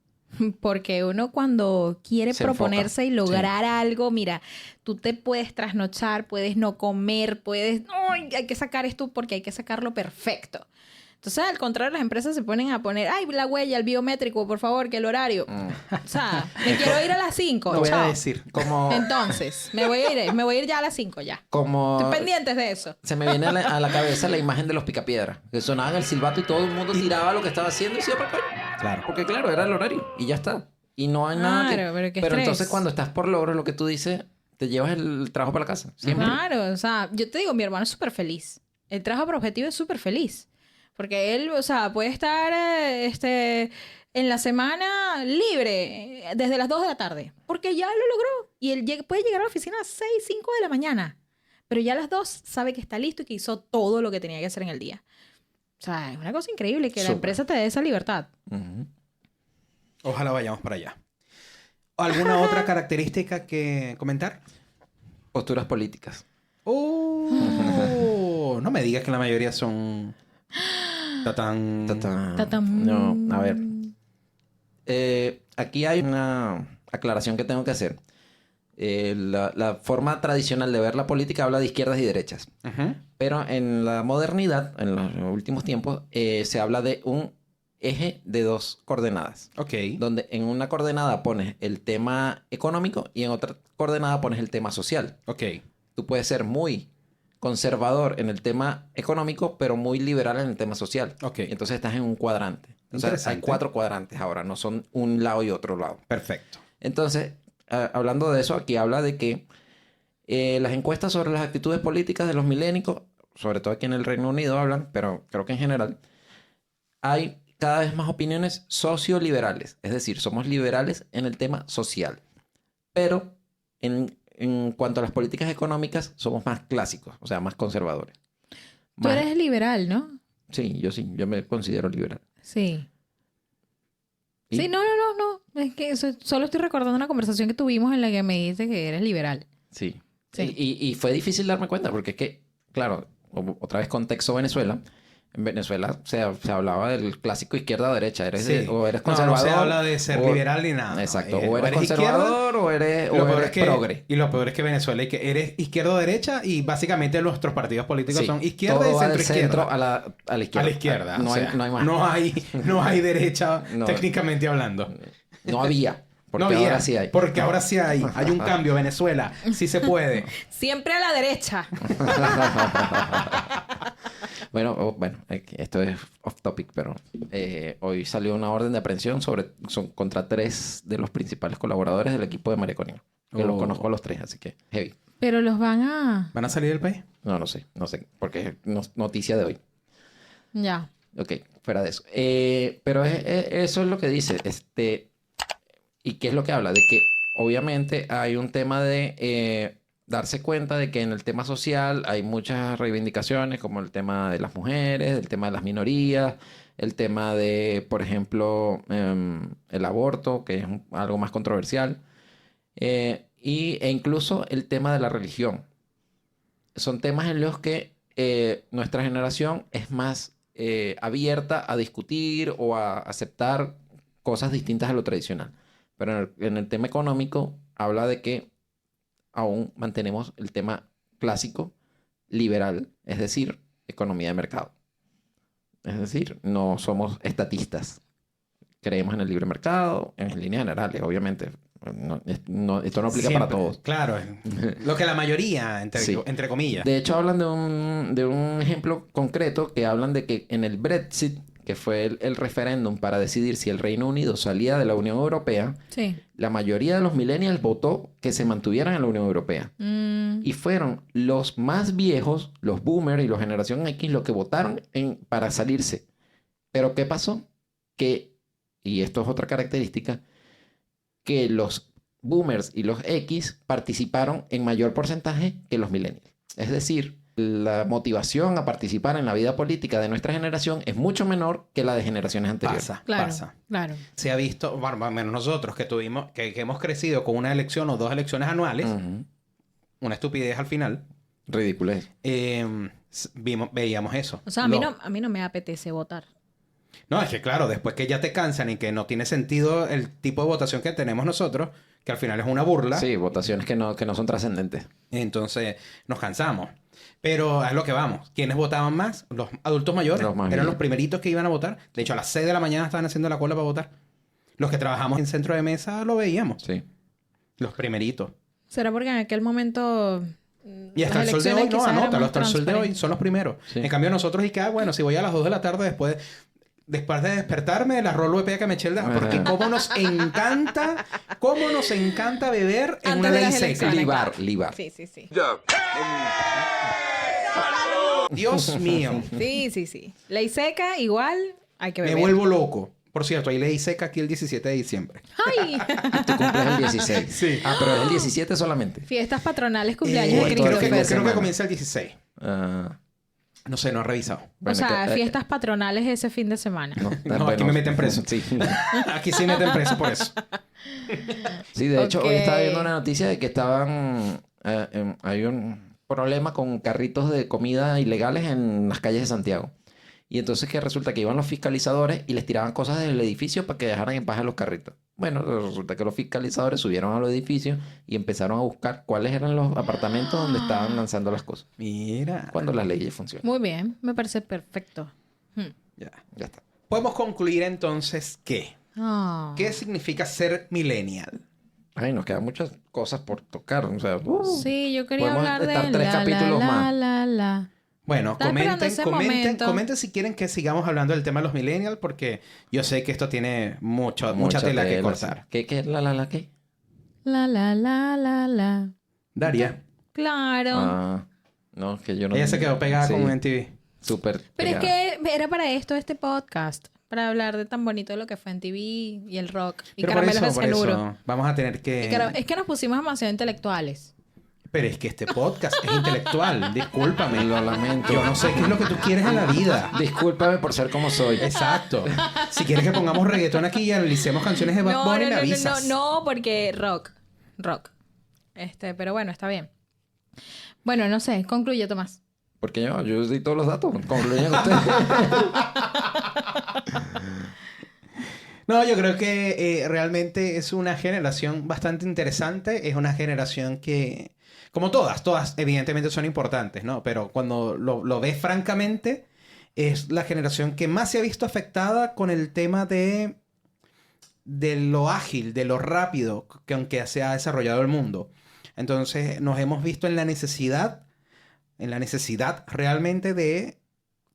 Porque uno cuando quiere Se proponerse enfoca. y lograr algo, mira, tú te puedes trasnochar, puedes no comer, puedes... ¡Ay! Hay que sacar esto porque hay que sacarlo perfecto. Entonces, al contrario, las empresas se ponen a poner, ay, la huella, el biométrico, por favor, que el horario. O sea, me quiero ir a las 5. Lo voy a chao. decir. Como, Entonces, me voy a ir ya a las 5 ya. como Estoy pendientes de eso. se me viene a la cabeza la imagen de los picapiedras. Que sonaban el silbato y todo el mundo tiraba lo que estaba haciendo y se iba para el coño. Claro. Porque claro, era el horario y ya está. Y no hay nada Claro, pero qué Pero estrés. entonces cuando estás por logros, lo que tú dices, te llevas el trabajo para la casa. Siempre. Claro, o sea, yo te digo, mi hermano es súper feliz. El trabajo por objetivo es súper feliz. Porque él, o sea, puede estar en la semana libre desde las 2 de la tarde. Porque ya lo logró. Y él puede llegar a la oficina a las 6, 5 de la mañana. Pero ya a las 2 sabe que está listo y que hizo todo lo que tenía que hacer en el día. O sea, es una cosa increíble que la Súper. empresa te dé esa libertad. Ujú. Ojalá vayamos para allá. ¿Alguna otra característica que comentar? Posturas políticas. Oh, no me digas que la mayoría son... Tatán. Tatán. Tatam. No, a ver. Aquí hay una aclaración que tengo que hacer. La forma tradicional de ver la política habla de izquierdas y derechas. Ujú. Pero en la modernidad, en los últimos tiempos, se habla de un eje de 2 coordenadas. Ok. Donde en una coordenada pones el tema económico y en otra coordenada pones el tema social. Ok. Tú puedes ser muy conservador en el tema económico, pero muy liberal en el tema social. Ok. Entonces estás en un cuadrante. O sea, hay Interesante. 4 cuadrantes ahora, no son un lado y otro lado. Perfecto. Entonces, hablando de eso, aquí habla de que las encuestas sobre las actitudes políticas de los milénicos, sobre todo aquí en el Reino Unido hablan, pero creo que en general, hay cada vez más opiniones socioliberales. Es decir, somos liberales en el tema social. Pero en cuanto a las políticas económicas, somos más clásicos, o sea, más conservadores. Tú eres liberal, ¿no? Sí, yo me considero liberal. Sí. ¿Y? Sí, no. Es que solo estoy recordando una conversación que tuvimos en la que me dijiste que eres liberal. Sí. Sí. Y fue difícil darme cuenta porque es que, claro, otra vez contexto Venezuela. En Venezuela se hablaba del clásico izquierda o derecha. Sí. O eres No conservador. se habla de ser liberal ni nada. Exacto. No. O eres conservador o eres progre. Y lo peor es que Venezuela, y que eres izquierda o derecha, y básicamente nuestros partidos políticos Sí. son izquierda Todo y va del centro izquierda. centro a la izquierda. A la izquierda. No, o sea, hay más. No hay derecha, No. técnicamente hablando. No había. Porque No había, ahora sí hay. Porque ahora sí hay. Hay un cambio, Venezuela. Sí se puede. Siempre a la derecha. Bueno, esto es off topic, pero hoy salió una orden de aprehensión contra 3 de los principales colaboradores del equipo de María Corina. Que los conozco a los 3, así que heavy. Pero los van a... ¿Van a salir del país? No sé, porque es noticia de hoy. Ya. Ok, fuera de eso. Pero eso es lo que dice. ¿Y qué es lo que habla? De que obviamente hay un tema de darse cuenta de que en el tema social hay muchas reivindicaciones, como el tema de las mujeres, el tema de las minorías, el tema de, por ejemplo, el aborto, que es algo más controversial, e incluso el tema de la religión. Son temas en los que nuestra generación es más abierta a discutir o a aceptar cosas distintas a lo tradicional. Pero en el tema económico habla de que aún mantenemos el tema clásico liberal, es decir, economía de mercado. Es decir, no somos estatistas. Creemos en el libre mercado, en líneas generales, obviamente. Esto no aplica Siempre. para todos. Claro. Lo que la mayoría, Sí. entre comillas. De hecho, hablan de un ejemplo concreto que hablan de que en el Brexit, que fue el referéndum para decidir si el Reino Unido salía de la Unión Europea, Sí. la mayoría de los millennials votó que se mantuvieran en la Unión Europea. Y fueron los más viejos, los boomers y los generación X, los que votaron para salirse. Pero ¿qué pasó? Y esto es otra característica, que los boomers y los X participaron en mayor porcentaje que los millennials. Es decir, la motivación a participar en la vida política de nuestra generación es mucho menor que la de generaciones anteriores. Pasa. Claro. Se ha visto, bueno, menos nosotros que hemos crecido con una elección o 2 elecciones anuales, Ujú. una estupidez al final, Ridiculez. veíamos eso. O sea, a mí no me apetece votar. No, es que claro, después que ya te cansan y que no tiene sentido el tipo de votación que tenemos nosotros, que al final es una burla, Sí, votaciones que no son trascendentes. entonces nos cansamos. Pero es lo que vamos. ¿Quiénes votaban más? Los adultos mayores. Los más Eran los viejos. primeritos que iban a votar. De hecho, a las 6 de la mañana estaban haciendo la cola para votar. Los que trabajamos en centro de mesa lo veíamos. Sí. Los primeritos. ¿Será porque en aquel momento... Y hasta las el sol de hoy, elecciones no, quizás eran anótalo, más hasta el sol de hoy transparentes? son los primeros. Sí. En cambio nosotros y que, bueno, si voy a las 2 de la tarde después de despertarme, la rolo de pea que me eché el da. Porque cómo nos encanta beber en Antes una de ley las seca. elecciones. Libar. Sí, sí, sí. Dios mío. Sí. Ley seca, igual, hay que Me beber. vuelvo loco. Por cierto, hay ley seca aquí el 17 de diciembre. ¡Ay! Tu cumpleaños el 16. Sí. Ah, pero es el 17 solamente. Fiestas patronales, cumpleaños de todo el fin de Christopher. Creo que semana. comienza el 16. Ah, No sé, no he revisado. O bueno, sea, que- fiestas patronales ese fin de semana. No, aquí me meten preso. Sí. Aquí sí meten preso por eso. Sí, de hecho, hoy Ok. estaba viendo una noticia de que hay un problema con carritos de comida ilegales en las calles de Santiago. Y entonces que resulta que iban los fiscalizadores y les tiraban cosas del edificio para que dejaran en paz a los carritos. Bueno, resulta que los fiscalizadores subieron a los edificios y empezaron a buscar cuáles eran los apartamentos donde estaban lanzando las cosas. Mira. Cuando las leyes funcionan. Muy bien, me parece perfecto. Ya. Ya está. Podemos concluir entonces que... Ah. ¿Qué significa ser millennial? Ay, nos quedan muchas cosas por tocar. O sea, Sí, yo quería podemos hablar de estar 3 capítulos más. la. Bueno, Estaba esperando ese momento. comenten si quieren que sigamos hablando del tema de los millennials, porque yo sé que esto tiene mucha tela que cortar. ¿Qué es qué? La. Daria, Claro. Ah, no, que yo no... ella se quedó pegada Sí, con MTV. súper Pero es pegada. que era para esto este podcast. Para hablar de tan bonito de lo que fue en TV y el rock. Y Pero por caramelos de eso, cianuro. vamos a tener Y que... es que nos pusimos demasiado intelectuales. Pero es que este podcast es intelectual, discúlpame. Lo lamento. Yo no sé qué es lo que tú quieres en la vida. Discúlpame por ser como soy. Exacto. Si quieres que pongamos reggaetón aquí y analicemos canciones de Bad Bunny, me avisas. No, porque rock. Pero bueno, está bien. Bueno, no sé, concluye, Tomás. Porque yo di todos los datos. Concluyen ustedes. No, yo creo que realmente es una generación bastante interesante. Es una generación que, como todas evidentemente son importantes, ¿no? Pero cuando lo ves francamente, es la generación que más se ha visto afectada con el tema de lo ágil, de lo rápido que aunque se ha desarrollado el mundo. Entonces nos hemos visto en la necesidad realmente de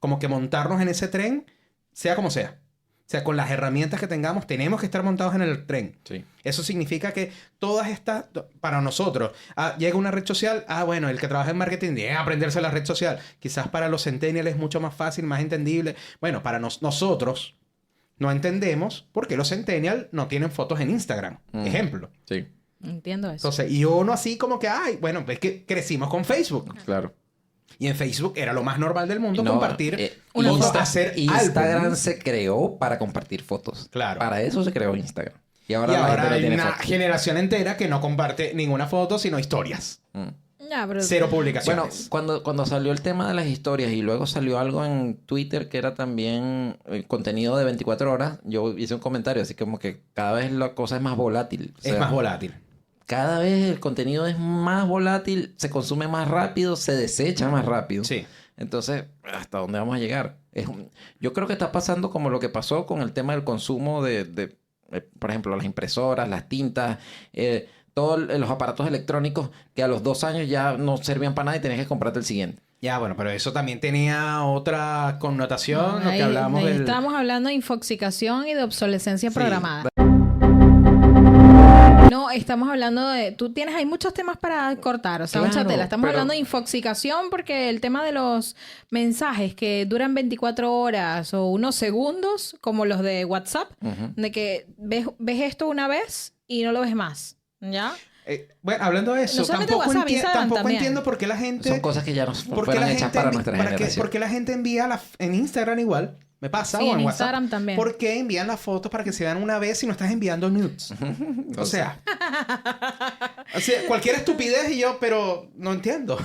como que montarnos en ese tren, sea como sea. O sea, con las herramientas que tengamos, tenemos que estar montados en el tren. Sí. Eso significa que todas estas, para nosotros, llega una red social, bueno, el que trabaja en marketing llega a aprenderse la red social. Quizás para los centennials es mucho más fácil, más entendible. Bueno, para nosotros no entendemos por qué los centennials no tienen fotos en Instagram. Ejemplo. Sí, Entiendo eso. Entonces, y uno así como que, bueno, es que crecimos con Facebook. claro. Y en Facebook era lo más normal del mundo No, compartir fotos, hacer Instagram álbum. se creó para compartir fotos. Claro. Para eso se creó Instagram. Y Y ahora, la ahora gente no hay tiene una fotos. generación entera que no comparte ninguna foto, sino historias. Ya, pero... Cero Bueno, publicaciones. cuando salió el tema de las historias y luego salió algo en Twitter que era también contenido de 24 horas, yo hice un comentario así como que cada vez la cosa es más volátil. O sea, Es más volátil. cada vez el contenido es más volátil, se consume más rápido, se desecha más rápido. Sí. Entonces, ¿hasta dónde vamos a llegar? Yo creo que está pasando como lo que pasó con el tema del consumo por ejemplo, las impresoras, las tintas, todos los aparatos electrónicos que a los 2 años ya no servían para nada y tenías que comprarte el siguiente. Ya, bueno, pero eso también tenía otra connotación, lo ahí, que hablábamos ahí del... estamos hablando de infoxicación y de obsolescencia Sí. programada. No, estamos hablando de... hay muchos temas para cortar, o sea, Claro, mucha tela. Estamos pero- hablando de infoxicación porque el tema de los mensajes que duran 24 horas o unos segundos, como los de WhatsApp, de que ves esto una vez y no lo ves más, ¿ya? Bueno, hablando de eso, No solamente tampoco, WhatsApp, Instagram tampoco también. entiendo por qué la gente... Son cosas que ya no ¿Por qué fueron la hechas gente para nuestra generación. ¿Por qué la gente envía en Instagram igual? Me pasa, Sí, o en en WhatsApp. Instagram también. ¿Por qué envían las fotos para que se vean una vez si no estás enviando nudes? O sea, cualquier estupidez y yo, pero no entiendo.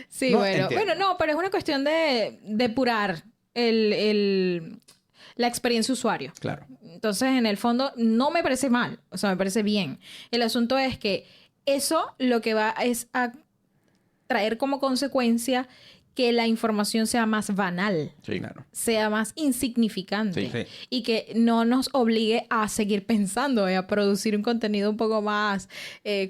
Sí, No bueno. entiendo. Bueno, no, pero es una cuestión de depurar la experiencia usuario. Claro. Entonces, en el fondo, no me parece mal. O sea, me parece bien. El asunto es que eso lo que va es a traer como consecuencia que la información sea más banal, Sí. Claro. sea más insignificante Sí. Sí. y que no nos obligue a seguir pensando y a producir un contenido un poco más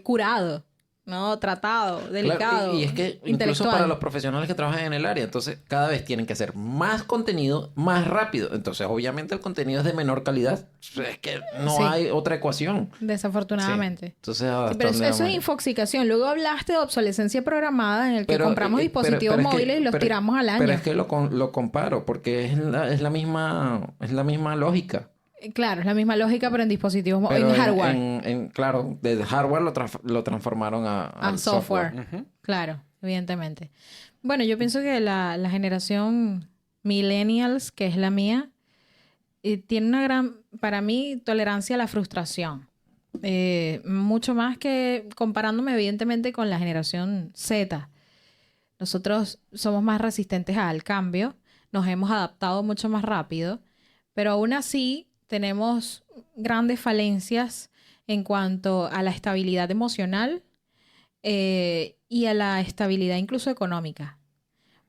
curado, ¿no? Tratado, delicado, Claro, y es que incluso intelectual. para los profesionales que trabajan en el área, entonces cada vez tienen que hacer más contenido más rápido. Entonces, obviamente el contenido es de menor calidad. Es que no Sí. hay otra ecuación. Desafortunadamente. Entonces, Sí, ¿hasta pero eso dónde es vamos? infoxicación. Luego hablaste de obsolescencia programada en el que Pero, compramos dispositivos pero es que- móviles y los pero- tiramos al año. Pero es que lo comparo porque es la misma lógica. Claro, es la misma lógica, pero en dispositivos Pero en hardware. claro, de hardware lo transformaron al software. Ujú. Claro, evidentemente. Bueno, yo pienso que la generación millennials, que es la mía, tiene una gran, para mí, tolerancia a la frustración. Mucho más que comparándome, evidentemente, con la generación Z. Nosotros somos más resistentes al cambio, nos hemos adaptado mucho más rápido, pero aún así tenemos grandes falencias en cuanto a la estabilidad emocional y a la estabilidad incluso económica.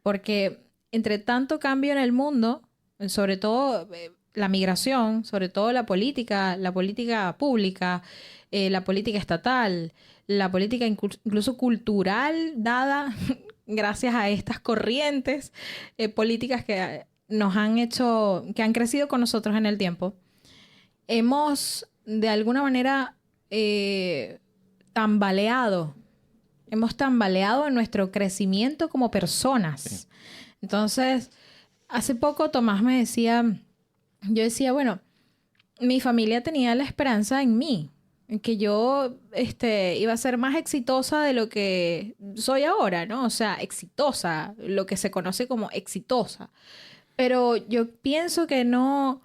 Porque entre tanto cambio en el mundo, sobre todo la migración, sobre todo la política pública, la política estatal, la política incluso cultural dada gracias a estas corrientes políticas que nos han hecho, que han crecido con nosotros en el tiempo, hemos de alguna manera tambaleado en nuestro crecimiento como personas. Sí. Entonces, hace poco Tomás me decía, yo decía, bueno, mi familia tenía la esperanza en mí, en que yo iba a ser más exitosa de lo que soy ahora, ¿no? O sea, exitosa, lo que se conoce como exitosa. Pero yo pienso que no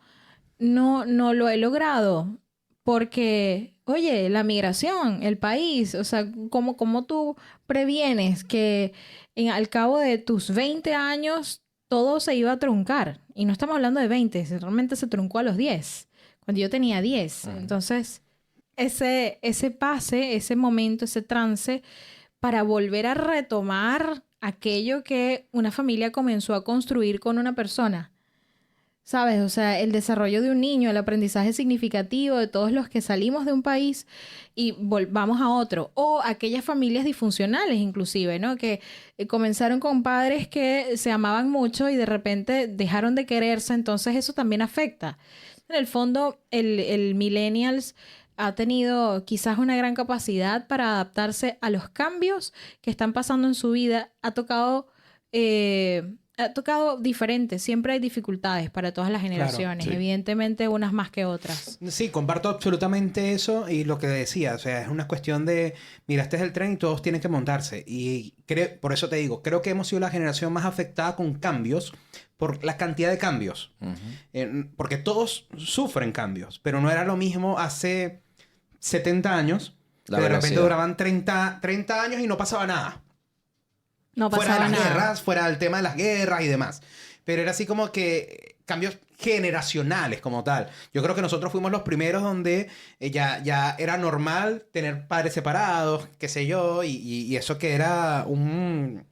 lo he logrado porque, oye, la migración, el país, o sea, ¿cómo tú previenes que al cabo de tus 20 años todo se iba a truncar? Y no estamos hablando de 20, realmente se truncó a los 10, cuando yo tenía 10. Entonces, ese pase, ese momento, ese trance, para volver a retomar aquello que una familia comenzó a construir con una persona. ¿Sabes? O sea, el desarrollo de un niño, el aprendizaje significativo de todos los que salimos de un país y vamos a otro. O aquellas familias disfuncionales inclusive, ¿no? Que comenzaron con padres que se amaban mucho y de repente dejaron de quererse. Entonces eso también afecta. En el fondo, el millennials ha tenido quizás una gran capacidad para adaptarse a los cambios que están pasando en su vida. Ha tocado diferente. Siempre hay dificultades para todas las generaciones. Claro, sí. Evidentemente, unas más que otras. Sí, comparto absolutamente eso y lo que decía. O sea, es una cuestión de, mira, este es el tren y todos tienen que montarse. Y por eso te digo, creo que hemos sido la generación más afectada con cambios por la cantidad de cambios. Porque todos sufren cambios, pero no era lo mismo hace 70 años. Que de repente duraban 30 años y no pasaba nada. No pasaba fuera de las nada. guerras, fuera del tema de las guerras y demás. Pero era así como que cambios generacionales como tal. Yo creo que nosotros fuimos los primeros donde ya era normal tener padres separados, qué sé yo, y eso que era un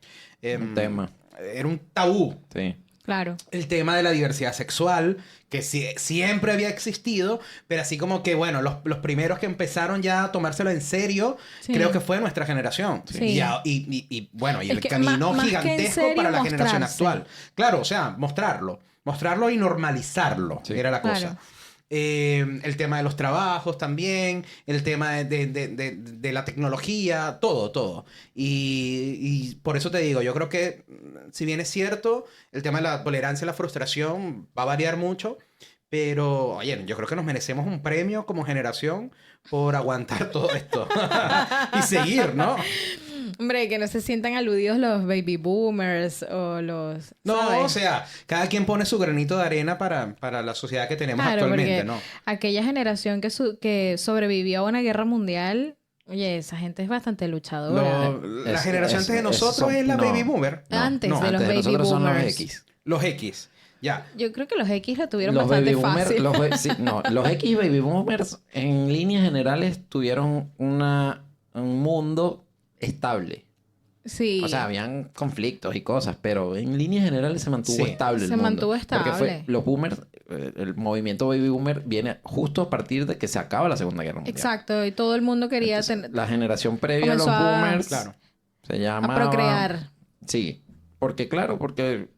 tema. Era un tabú. Sí. Claro. El tema de la diversidad sexual, que siempre había existido, pero así como que, bueno, los primeros que empezaron ya a tomárselo en serio, sí, creo que fue nuestra generación. Sí. Y bueno, y el camino gigantesco para la generación actual. Claro, o sea, mostrarlo y normalizarlo, sí, era la cosa. Claro. El tema de los trabajos también, el tema de la tecnología, todo. Y por eso te digo, yo creo que si bien es cierto, el tema de la tolerancia y la frustración va a variar mucho, pero oye, yo creo que nos merecemos un premio como generación por aguantar todo esto y seguir, ¿no? Hombre, que no se sientan aludidos los baby boomers o los... No, ¿sabes? O sea, cada quien pone su granito de arena para la sociedad que tenemos actualmente, ¿no? Aquella generación que sobrevivió a una guerra mundial, oye, esa gente es bastante luchadora. La generación antes de nosotros es la baby boomer. Antes de los baby boomers. Son los X. Los X. Ya. Yo creo que los X lo tuvieron bastante fácil. Los X y baby boomers en líneas generales tuvieron un mundo estable. Sí. O sea, habían conflictos y cosas, pero en líneas generales se mantuvo estable el mundo. Se mantuvo estable. Porque los boomers, el movimiento baby boomer viene justo a partir de que se acaba la Segunda Guerra Mundial. Exacto, y todo el mundo quería tener... La generación previa a los boomers se llamaba... A procrear. Sí, porque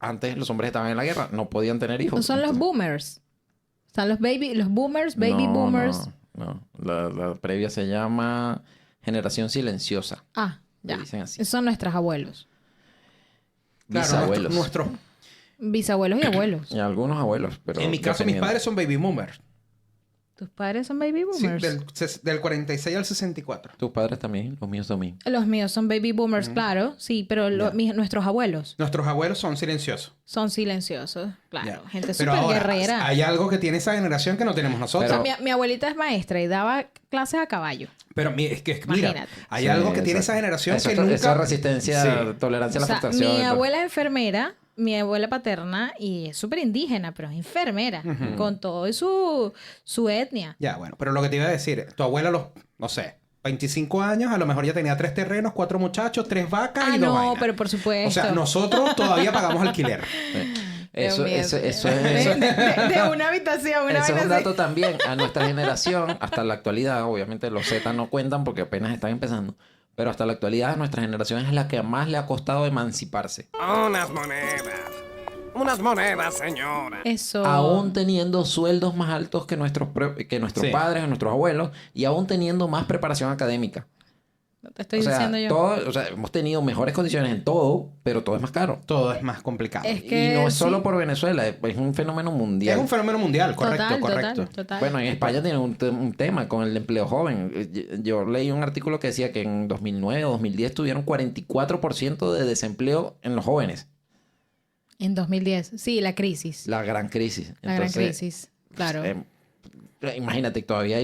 antes los hombres estaban en la guerra, no podían tener hijos. No son los boomers. Están los boomers, baby boomers. No. La previa se llama generación silenciosa. Ah, ya. Dicen así. Esos son nuestros abuelos. Claro, bisabuelos. Nuestros bisabuelos y abuelos. Y algunos abuelos, pero... En mi caso, mis padres son baby boomers. ¿Tus padres son baby boomers? Sí, del 46 al 64. ¿Tus padres también? Los míos también. Los míos son baby boomers, claro. Sí, pero nuestros abuelos. Nuestros abuelos son silenciosos. Son silenciosos, claro. Gente pero súper ahora, guerrera. Hay algo que tiene esa generación que no tenemos nosotros. O sea, mi abuelita es maestra y daba clases a caballo. Pero es que mira, hay algo que tiene esa generación que nunca... Esa resistencia, tolerancia a la frustración. Mi abuela es enfermera, mi abuela paterna, y es súper indígena, pero es enfermera, con todo y su etnia. Ya, bueno, pero lo que te iba a decir, tu abuela a los, no sé, 25 años, a lo mejor ya tenía 3 terrenos, 4 muchachos, 3 vacas y 2 vainas. No, pero por supuesto. O sea, nosotros todavía pagamos alquiler. Eso mío. es... De una habitación, una Ese es vaina un así. dato también a nuestra generación, hasta la actualidad, obviamente los Z no cuentan porque apenas están empezando, pero hasta la actualidad nuestra generación es la que más le ha costado emanciparse. Unas monedas, señora. Eso. Aún teniendo sueldos más altos que nuestros Sí. padres, que nuestros abuelos, y aún teniendo más preparación académica. No te estoy o sea, diciendo yo. hemos tenido mejores condiciones en todo, pero todo es más caro. Todo es más complicado. Es que Y no es sí. solo por Venezuela, es un fenómeno mundial. Es un fenómeno mundial, correcto, correcto. Total. Bueno, en España tienen un tema con el empleo joven. Yo leí un artículo que decía que en 2009 o 2010 tuvieron 44% de desempleo en los jóvenes. En 2010. Sí, la crisis. La gran crisis. La gran crisis. Claro. Imagínate, todavía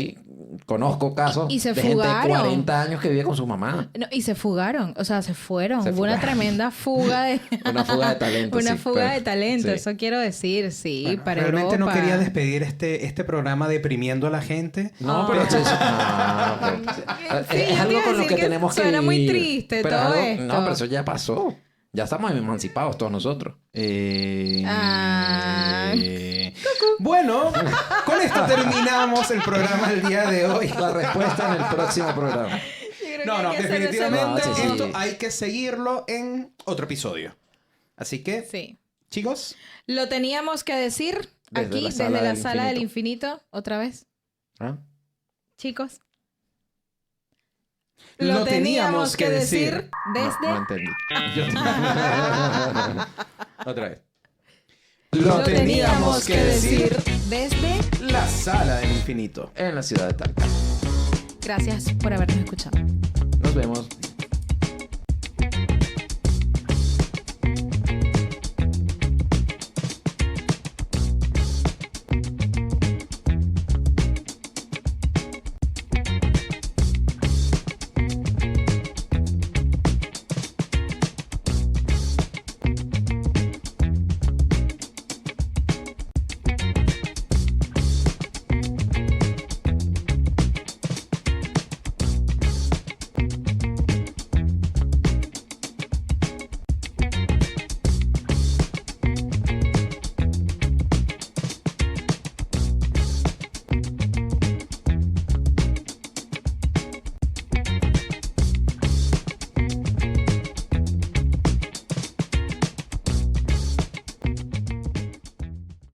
conozco casos Y se de gente de fugaron. 40 años que vive con su mamá. No, y se fugaron, o sea, se fueron. Se Hubo una fugaron. tremenda fuga de... Una fuga de talento. Una sí, fuga pero- de talento, sí. eso quiero decir, sí, Bueno, para realmente Europa. no quería despedir este programa deprimiendo a la gente. No, pero es Sí, es yo te algo iba a con lo decir que que tenemos que suena muy vivir. triste Pero es todo algo- esto. No, pero eso ya pasó. Ya estamos emancipados todos nosotros. Ah. Bueno, con esto terminamos el programa del día de hoy. La respuesta en el próximo programa. No, definitivamente No, sí, sí. esto hay que seguirlo en otro episodio. Así que, Sí. chicos, Lo teníamos que decir Desde aquí, la desde sala la del sala del infinito. infinito, otra vez, ¿Ah? chicos. Lo teníamos que decir. desde... No entendí. otra vez. Lo teníamos que decir desde... La sala del infinito. En la ciudad de Talca. Gracias por habernos escuchado. Nos vemos.